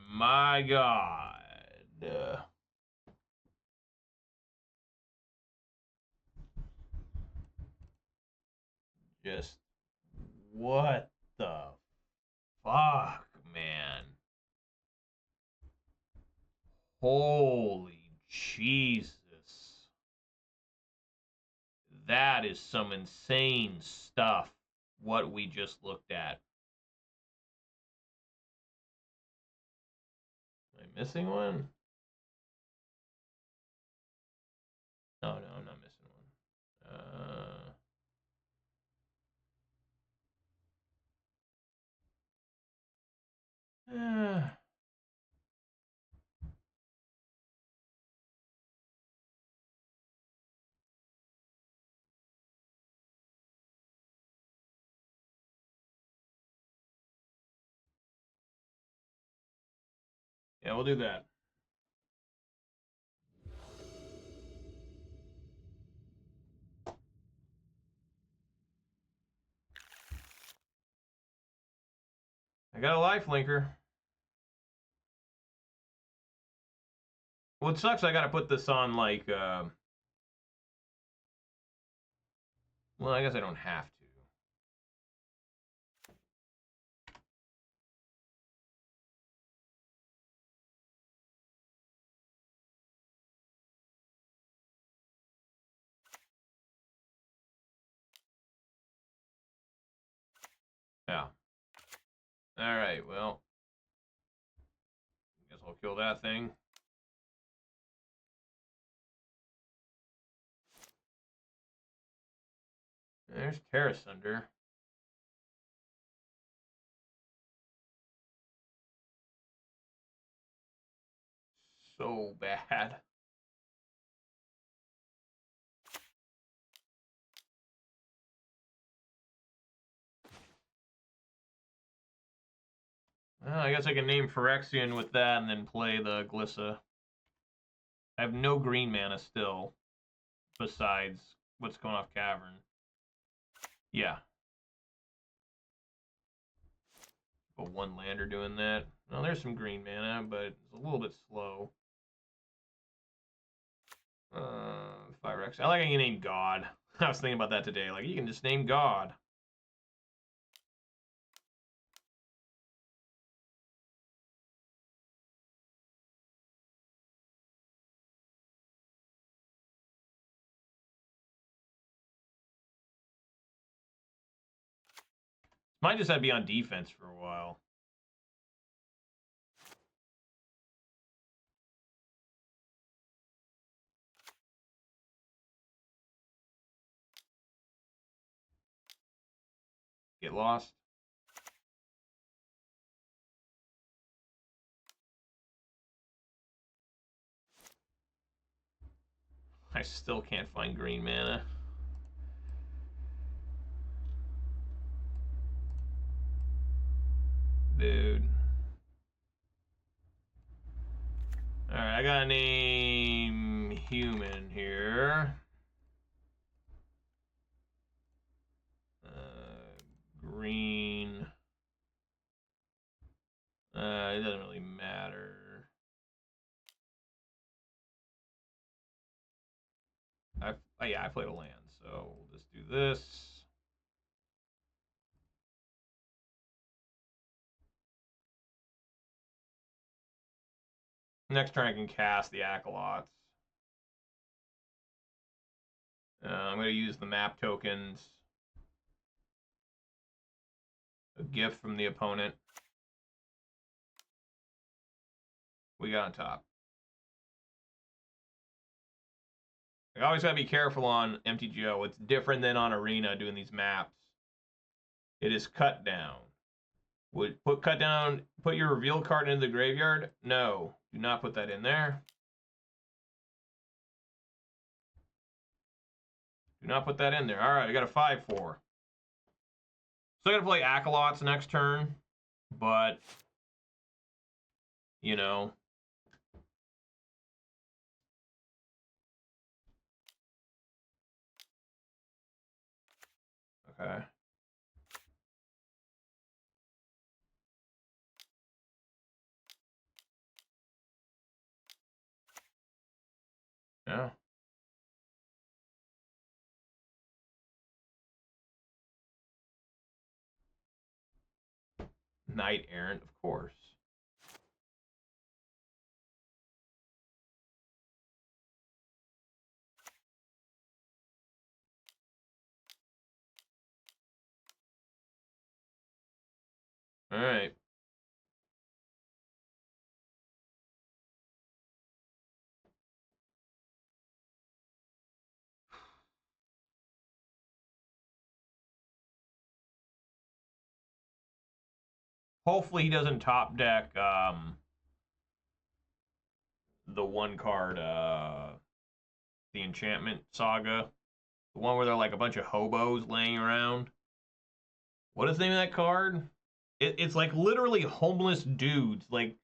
my God. Just, what the fuck, man? Holy Jesus. That is some insane stuff, what we just looked at. Am I missing one? No, I'm not missing one. Yeah, we'll do that. I got a lifelinker. What sucks, I gotta put this on, like, well, I guess I don't have to. Yeah. Alright, well. Guess I'll kill that thing. There's Tear Asunder. So bad. Well, I guess I can name Phyrexian with that and then play the Glissa. I have no green mana still, besides what's going off Cavern. Yeah. But one lander doing that. Well, there's some green mana, but it's a little bit slow. Phyrexian. I like how you name God. I was thinking about that today. Like, you can just name God. Might just have to be on defense for a while. Get lost. I still can't find green mana. Dude. Alright, I gotta name human here. Green. It doesn't really matter. Yeah, I played a land, so we'll just do this. Next turn I can cast the Aclazotz. I'm going to use the map tokens. A gift from the opponent. We got on top. I always got to be careful on MTGO. It's different than on Arena doing these maps. It is cut down. Put your reveal card into the graveyard? No, do not put that in there. Do not put that in there. All right, I got a 5-4. So I got to play Aclazotz next turn, but, you know. Okay. Yeah. Knight Errant, of course. All right. Hopefully he doesn't top deck the one card, the Enchantment Saga. The one where they're like a bunch of hobos laying around. What is the name of that card? It's like literally homeless dudes, like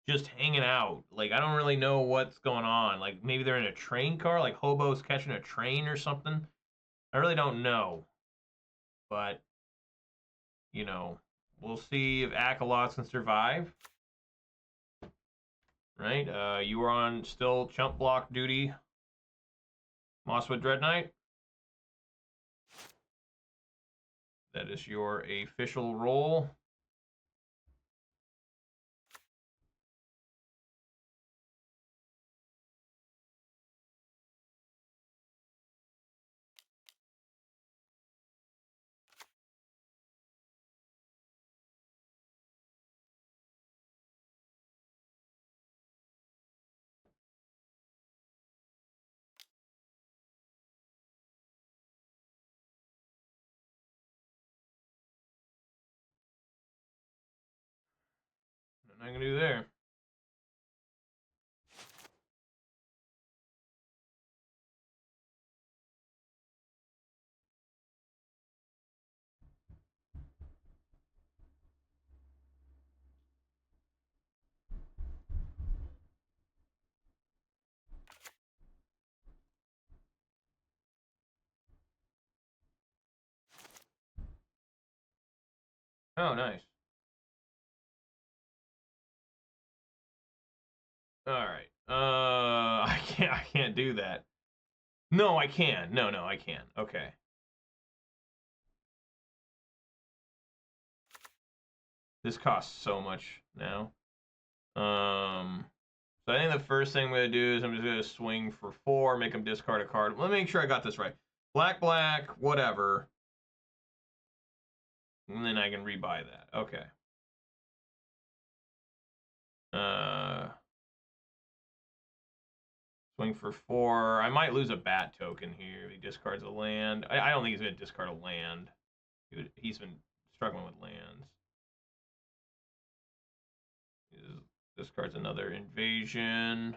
just hanging out. Like, I don't really know what's going on. Like, maybe they're in a train car, like hobos catching a train or something. I really don't know. But, you know, We'll see if Aclazotz can survive. Right? You are on still chump block duty. Mosswood Dreadknight. That is your official role. Nothing I can do there. Oh, nice. All right. I can't do that. No, I can. No, I can. Okay. This costs so much now. So I think the first thing I'm gonna do is I'm just gonna swing for 4, make him discard a card. Let me make sure I got this right. Black, whatever. And then I can rebuy that. Okay. Swing for 4. I might lose a bat token here. He discards a land. I don't think he's gonna discard a land. He's been struggling with lands. Discards another invasion.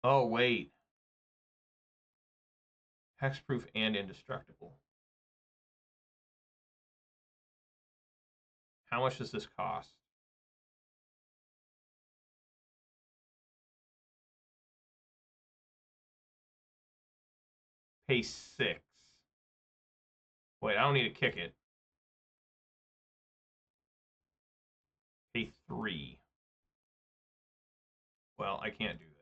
Oh, wait. Hexproof and indestructible. How much does this cost? Pay 6. Wait, I don't need to kick it. Pay 3. Well, I can't do that.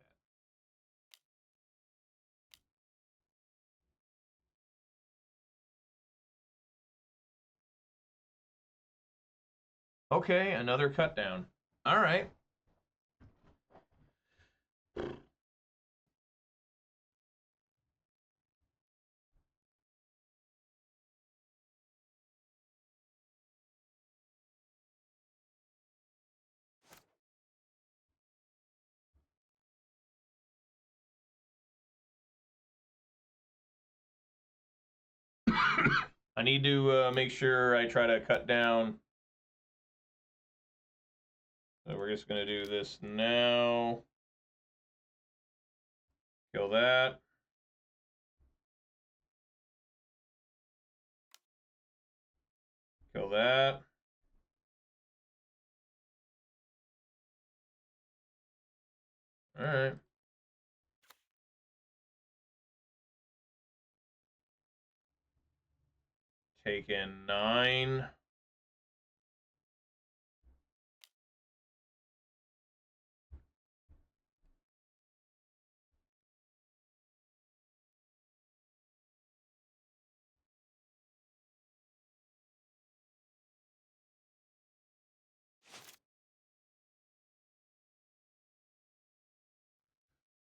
Okay, another cut down. All right. I need to make sure I try to cut down. So we're just going to do this now. Kill that. Kill that. All right. Take in 9.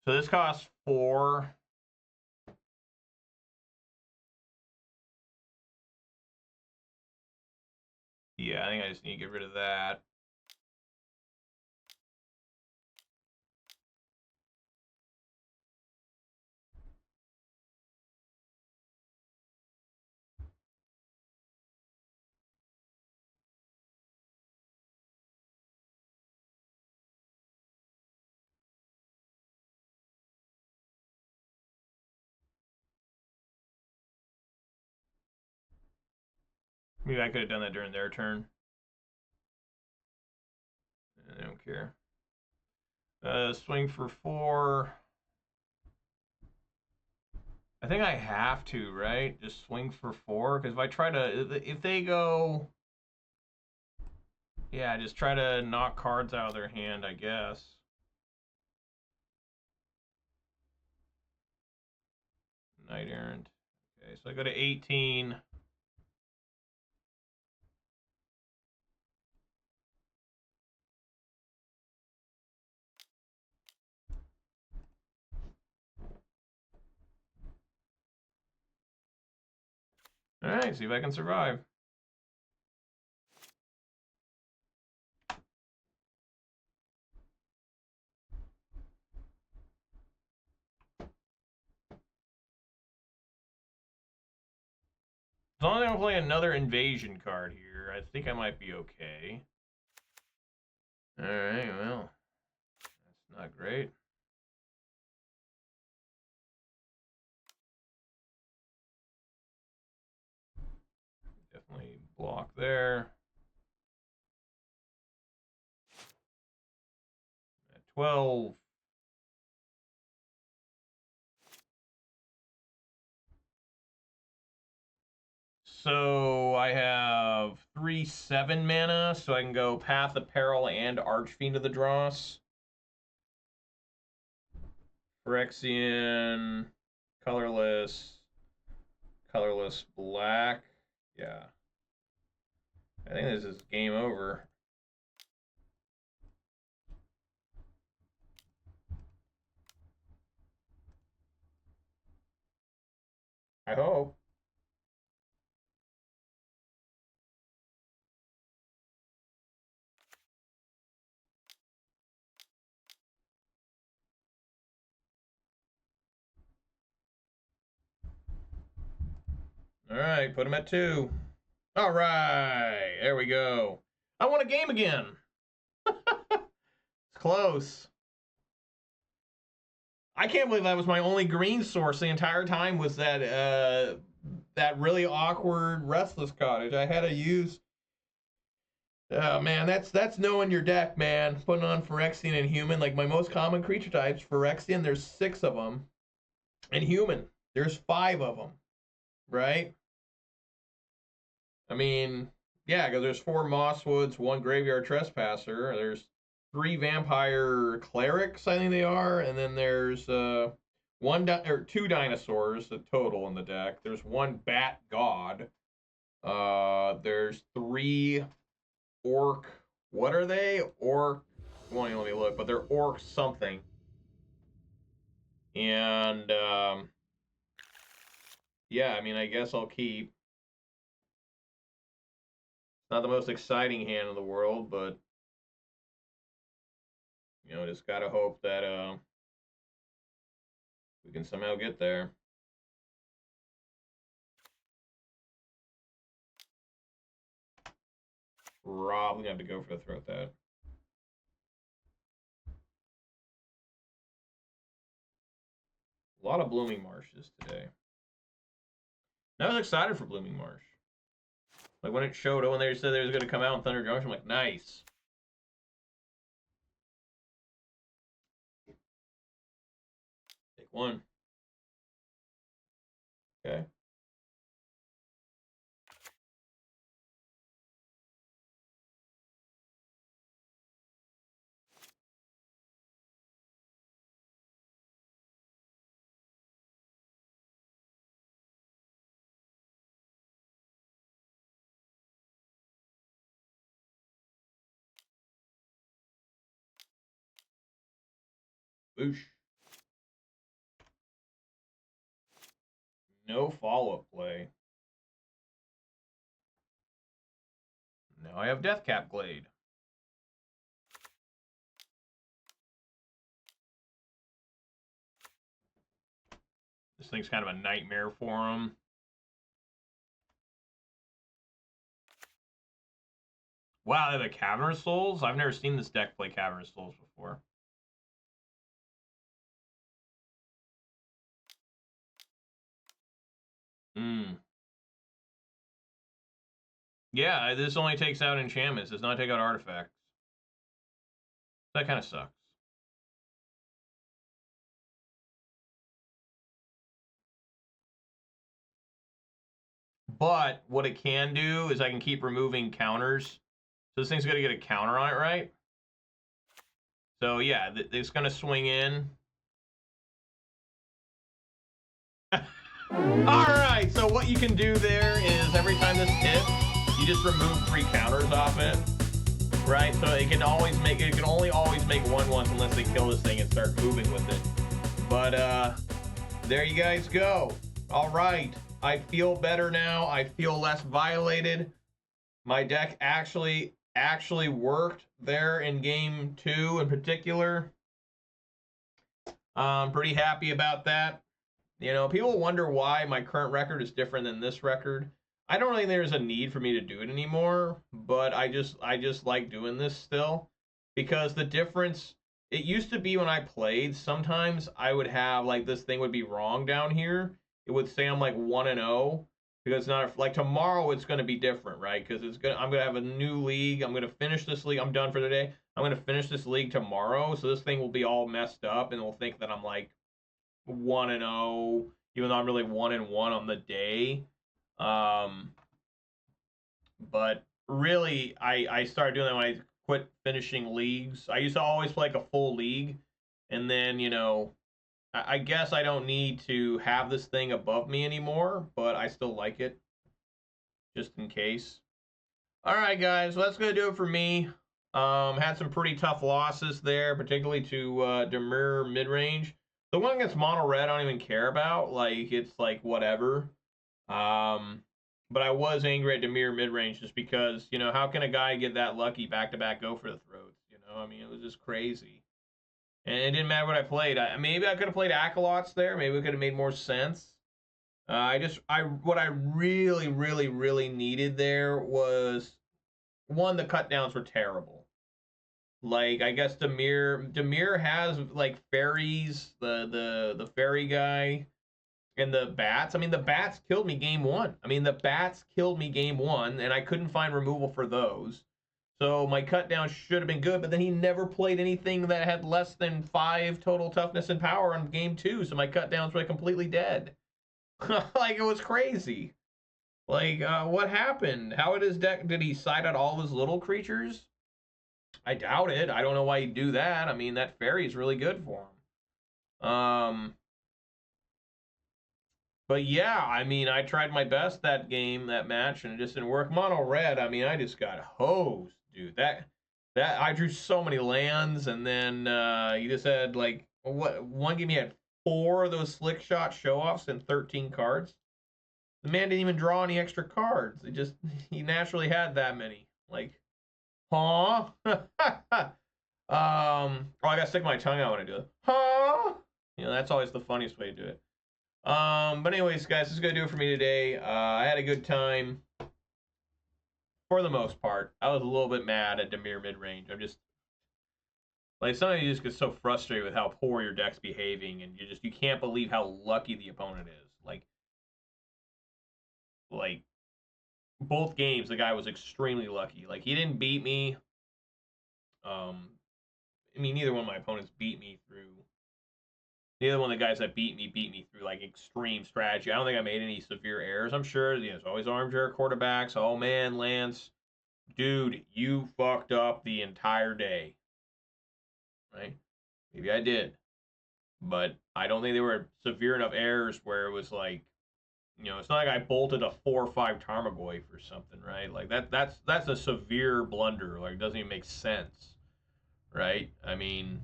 So this costs 4. Yeah, I think I just need to get rid of that. Maybe I could have done that during their turn. I don't care. Swing for 4. I think I have to, right? Just swing for 4, because if I try to, if they go, yeah, just try to knock cards out of their hand, I guess. Knight Errant. Okay, so I go to 18. All right, see if I can survive. As long as I don't play another invasion card here, I think I might be okay. All right, well, that's not great. Definitely block there. At 12. So I have 3/7 mana, so I can go Path of Peril and Archfiend of the Dross. Phyrexian, colorless black. Yeah. I think this is game over. I hope. All right, put him at 2. All right, there we go. I won a game again. It's close. I can't believe that was my only green source the entire time, was that that really awkward Restless Cottage. I had to use. Oh man, that's knowing your deck, man. Putting on Phyrexian and human. Like my most common creature types, Phyrexian, there's 6 of them. And human, there's 5 of them. Right? I mean, yeah, because there's 4 Mosswoods, 1 Graveyard Trespasser. There's 3 Vampire Clerics, I think they are, and then there's 2 dinosaurs total in the deck. There's 1 Bat God. There's 3 Orc. What are they? Orc. Well, let me look, but they're Orc something. And yeah, I mean, I guess I'll keep. Not the most exciting hand in the world, but you know, just gotta hope that we can somehow get there. Probably have to go for the throat that. A lot of Blooming Marshes today. I was excited for Blooming Marsh. Like when it showed, when they said they was going to come out in Thunder Junction, I'm like, nice. Take 1. Okay. Boosh. No follow-up play. Now I have Deathcap Glade. This thing's kind of a nightmare for him. Wow, they have a Cavern of Souls? I've never seen this deck play Cavern of Souls before. Yeah, this only takes out enchantments. Does not take out artifacts. That kind of sucks. But what it can do is I can keep removing counters. So this thing's going to get a counter on it, right? So yeah, it's going to swing in. Alright, so what you can do there is every time this hits, you just remove 3 counters off it. Right? So it can always make it can only always make 1 once unless they kill this thing and start moving with it. But there you guys go. Alright. I feel better now. I feel less violated. My deck actually worked there in game 2 in particular. I'm pretty happy about that. You know, people wonder why my current record is different than this record. I don't really think there's a need for me to do it anymore, but I just like doing this still. Because the difference, it used to be when I played, sometimes I would have, like, this thing would be wrong down here. It would say I'm like 1-0, because it's not, like, tomorrow it's going to be different, right? Because I'm going to have a new league. I'm going to finish this league. I'm done for the day. I'm going to finish this league tomorrow, so this thing will be all messed up, and they'll think that I'm like 1-0, even though I'm really 1-1 on the day. But really, I started doing that when I quit finishing leagues. I used to always play like a full league, and then, you know, I guess I don't need to have this thing above me anymore, but I still like it, just in case. All right, guys, so that's going to do it for me. Had some pretty tough losses there, particularly to Dimir Midrange. The one against Mono Red I don't even care about. Like, it's like whatever. But I was angry at Dimir Midrange just because, you know, how can a guy get that lucky back-to-back go for the throats? You know, I mean, it was just crazy. And it didn't matter what I played. Maybe I could have played Aclazotz there. Maybe it could have made more sense. What I really, really, really needed there was, one, the cut downs were terrible. Like, I guess Dimir has, like, fairies, the fairy guy, and the bats. I mean, the bats killed me game 1. And I couldn't find removal for those. So my cut down should have been good, but then he never played anything that had less than 5 total toughness and power on game 2, so my cut downs were completely dead. Like, it was crazy. Like, what happened? How in his deck did he side out all of his little creatures? I doubt it. I don't know why he'd do that. I mean, that fairy is really good for him. But yeah, I mean, I tried my best that match, and it just didn't work. Mono Red, I mean, I just got hosed, dude. That I drew so many lands, and then he just had, like, one game he had 4 of those slick shot show-offs and 13 cards. The man didn't even draw any extra cards. He naturally had that many. Like, huh? Oh, I gotta stick my tongue out when I do it. Huh? You know, that's always the funniest way to do it. But anyways, guys, this is gonna do it for me today. I had a good time for the most part. I was a little bit mad at Dimir Midrange. I'm just, like, sometimes you just get so frustrated with how poor your deck's behaving, and you can't believe how lucky the opponent is. Like both games, the guy was extremely lucky. Like, he didn't beat me. I mean, neither one of my opponents beat me through. Neither one of the guys that beat me through, like, extreme strategy. I don't think I made any severe errors. I'm sure, you know, there's always armchair quarterbacks. Oh, man, Lance, dude, you fucked up the entire day. Right? Maybe I did. But I don't think they were severe enough errors where it was like, you know, it's not like I bolted a 4 or 5 Tarmogoyf or something, right? Like, that's a severe blunder. Like, it doesn't even make sense. Right? I mean,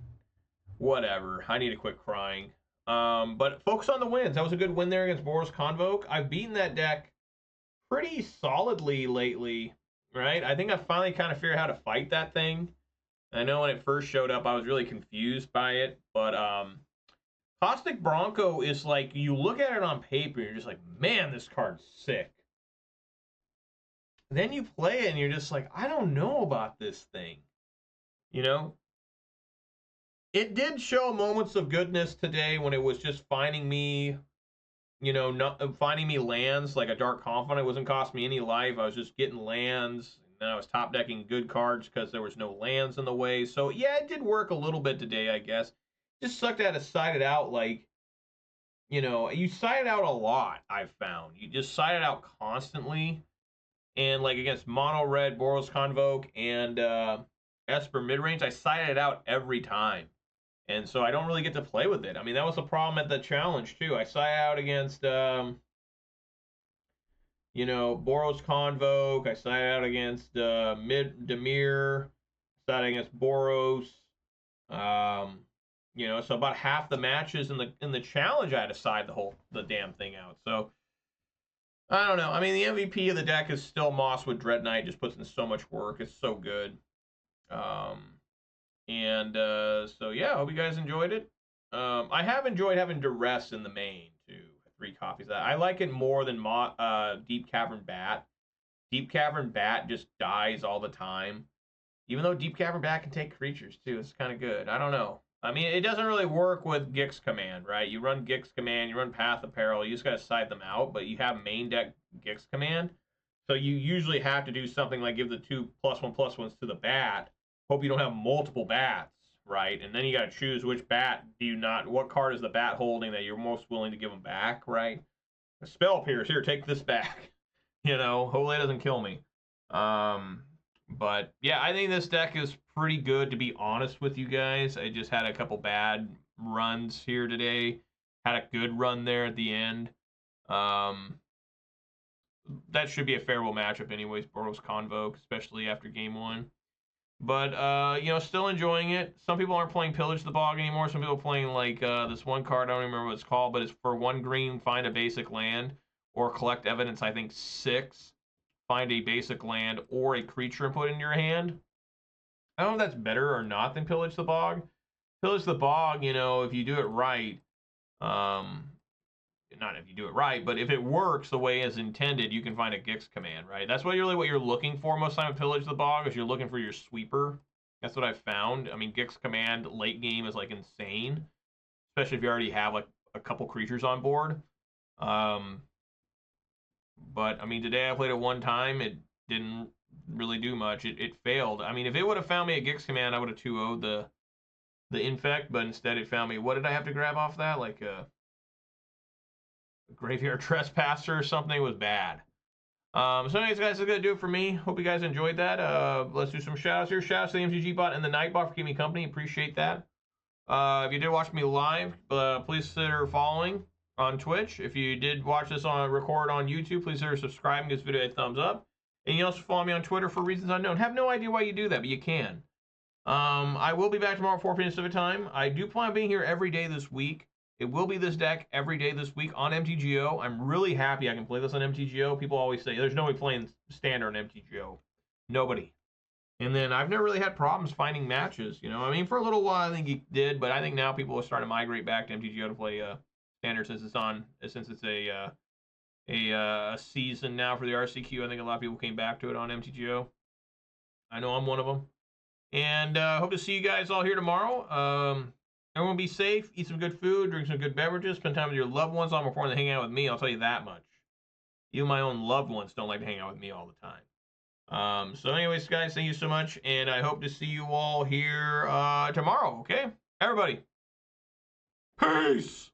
whatever. I need to quit crying. But focus on the wins. That was a good win there against Boros Convoke. I've beaten that deck pretty solidly lately, right? I think I finally kind of figured out how to fight that thing. I know when it first showed up, I was really confused by it, but Caustic Bronco is like, you look at it on paper, you're just like, man, this card's sick. Then you play it, and you're just like, I don't know about this thing. You know? It did show moments of goodness today when it was just finding me, you know, finding me lands, like a Dark Confidant. It wasn't costing me any life. I was just getting lands. And then I was top decking good cards because there was no lands in the way. So, yeah, it did work a little bit today, I guess. Just sucked at it, sided out, like, you know, you side it out a lot, I've found. You just side it out constantly. And like against Mono Red, Boros Convoke, and Esper Midrange, I side it out every time. And so I don't really get to play with it. I mean, that was the problem at the challenge, too. I side out against, you know, Boros Convoke. I side out against Dimir. Side against Boros. You know, so about half the matches in the challenge, I had to side the damn thing out. So I don't know. I mean, the MVP of the deck is still Mosswood Dreadknight. Just puts in so much work. It's so good. So yeah, I hope you guys enjoyed it. I have enjoyed having Duress in the main too. 3 copies of that. I like it more than Deep Cavern Bat. Deep Cavern Bat just dies all the time. Even though Deep Cavern Bat can take creatures too. It's kind of good. I don't know. I mean, it doesn't really work with Gix Command, right? You run Gix Command, you run Path of Peril, you just got to side them out, but you have main deck Gix Command. So you usually have to do something like give the 2+1/+1s to the bat. Hope you don't have multiple bats, right? And then you got to choose which bat what card is the bat holding that you're most willing to give them back, right? A spell appears, here, take this back. You know, hopefully it doesn't kill me. But yeah, I think this deck is pretty good, to be honest with you guys. I just had a couple bad runs here today. Had a good run there at the end. That should be a favorable matchup anyways, Boros Convoke, especially after game 1. But, you know, still enjoying it. Some people aren't playing Pillage the Bog anymore. Some people are playing, like, this one card, I don't even remember what it's called, but it's for 1 green, find a basic land, or collect evidence, I think 6. Find a basic land or a creature and put it in your hand. I don't know if that's better or not than Pillage the Bog. Pillage the Bog, you know, if you do it right, not if you do it right, but if it works the way as intended, you can find a Gix Command, right? That's what you're looking for most of the time with Pillage the Bog, is you're looking for your sweeper. That's what I've found. I mean, Gix Command late game is like insane, especially if you already have like a couple creatures on board. But, I mean, today I played it 1 time. It didn't really do much. It failed. I mean, if it would have found me a Gix Command, I would have 2-0'd the Infect, but instead it found me, what did I have to grab off that? Like a Graveyard Trespasser or something. It was bad. So anyways, guys, that's going to do it for me. Hope you guys enjoyed that. Let's do some shout-outs here. Shout-outs to the MTG bot and the Nightbot for keeping me company. Appreciate that. If you did watch me live, please consider following on Twitch. If you did watch this on record on YouTube, please consider subscribing, give this video a thumbs up. And you also follow me on Twitter for reasons unknown. Have no idea why you do that, but you can. I will be back tomorrow at 4 p.m. Pacific time. I do plan on being here every day this week. It will be this deck every day this week on MTGO. I'm really happy I can play this on MTGO. People always say, there's nobody playing standard on MTGO. Nobody. And then I've never really had problems finding matches. You know, I mean, for a little while I think you did, but I think now people are starting to migrate back to MTGO to play standard since it's a season now for the RCQ. I think a lot of people came back to it on MTGO. I know I'm one of them. And hope to see you guys all here tomorrow. Everyone be safe, eat some good food, drink some good beverages, spend time with your loved ones on before they hang out with me. I'll tell you that much. Even my own loved ones don't like to hang out with me all the time. So anyways, guys, thank you so much, and I hope to see you all here tomorrow, okay? Everybody, peace!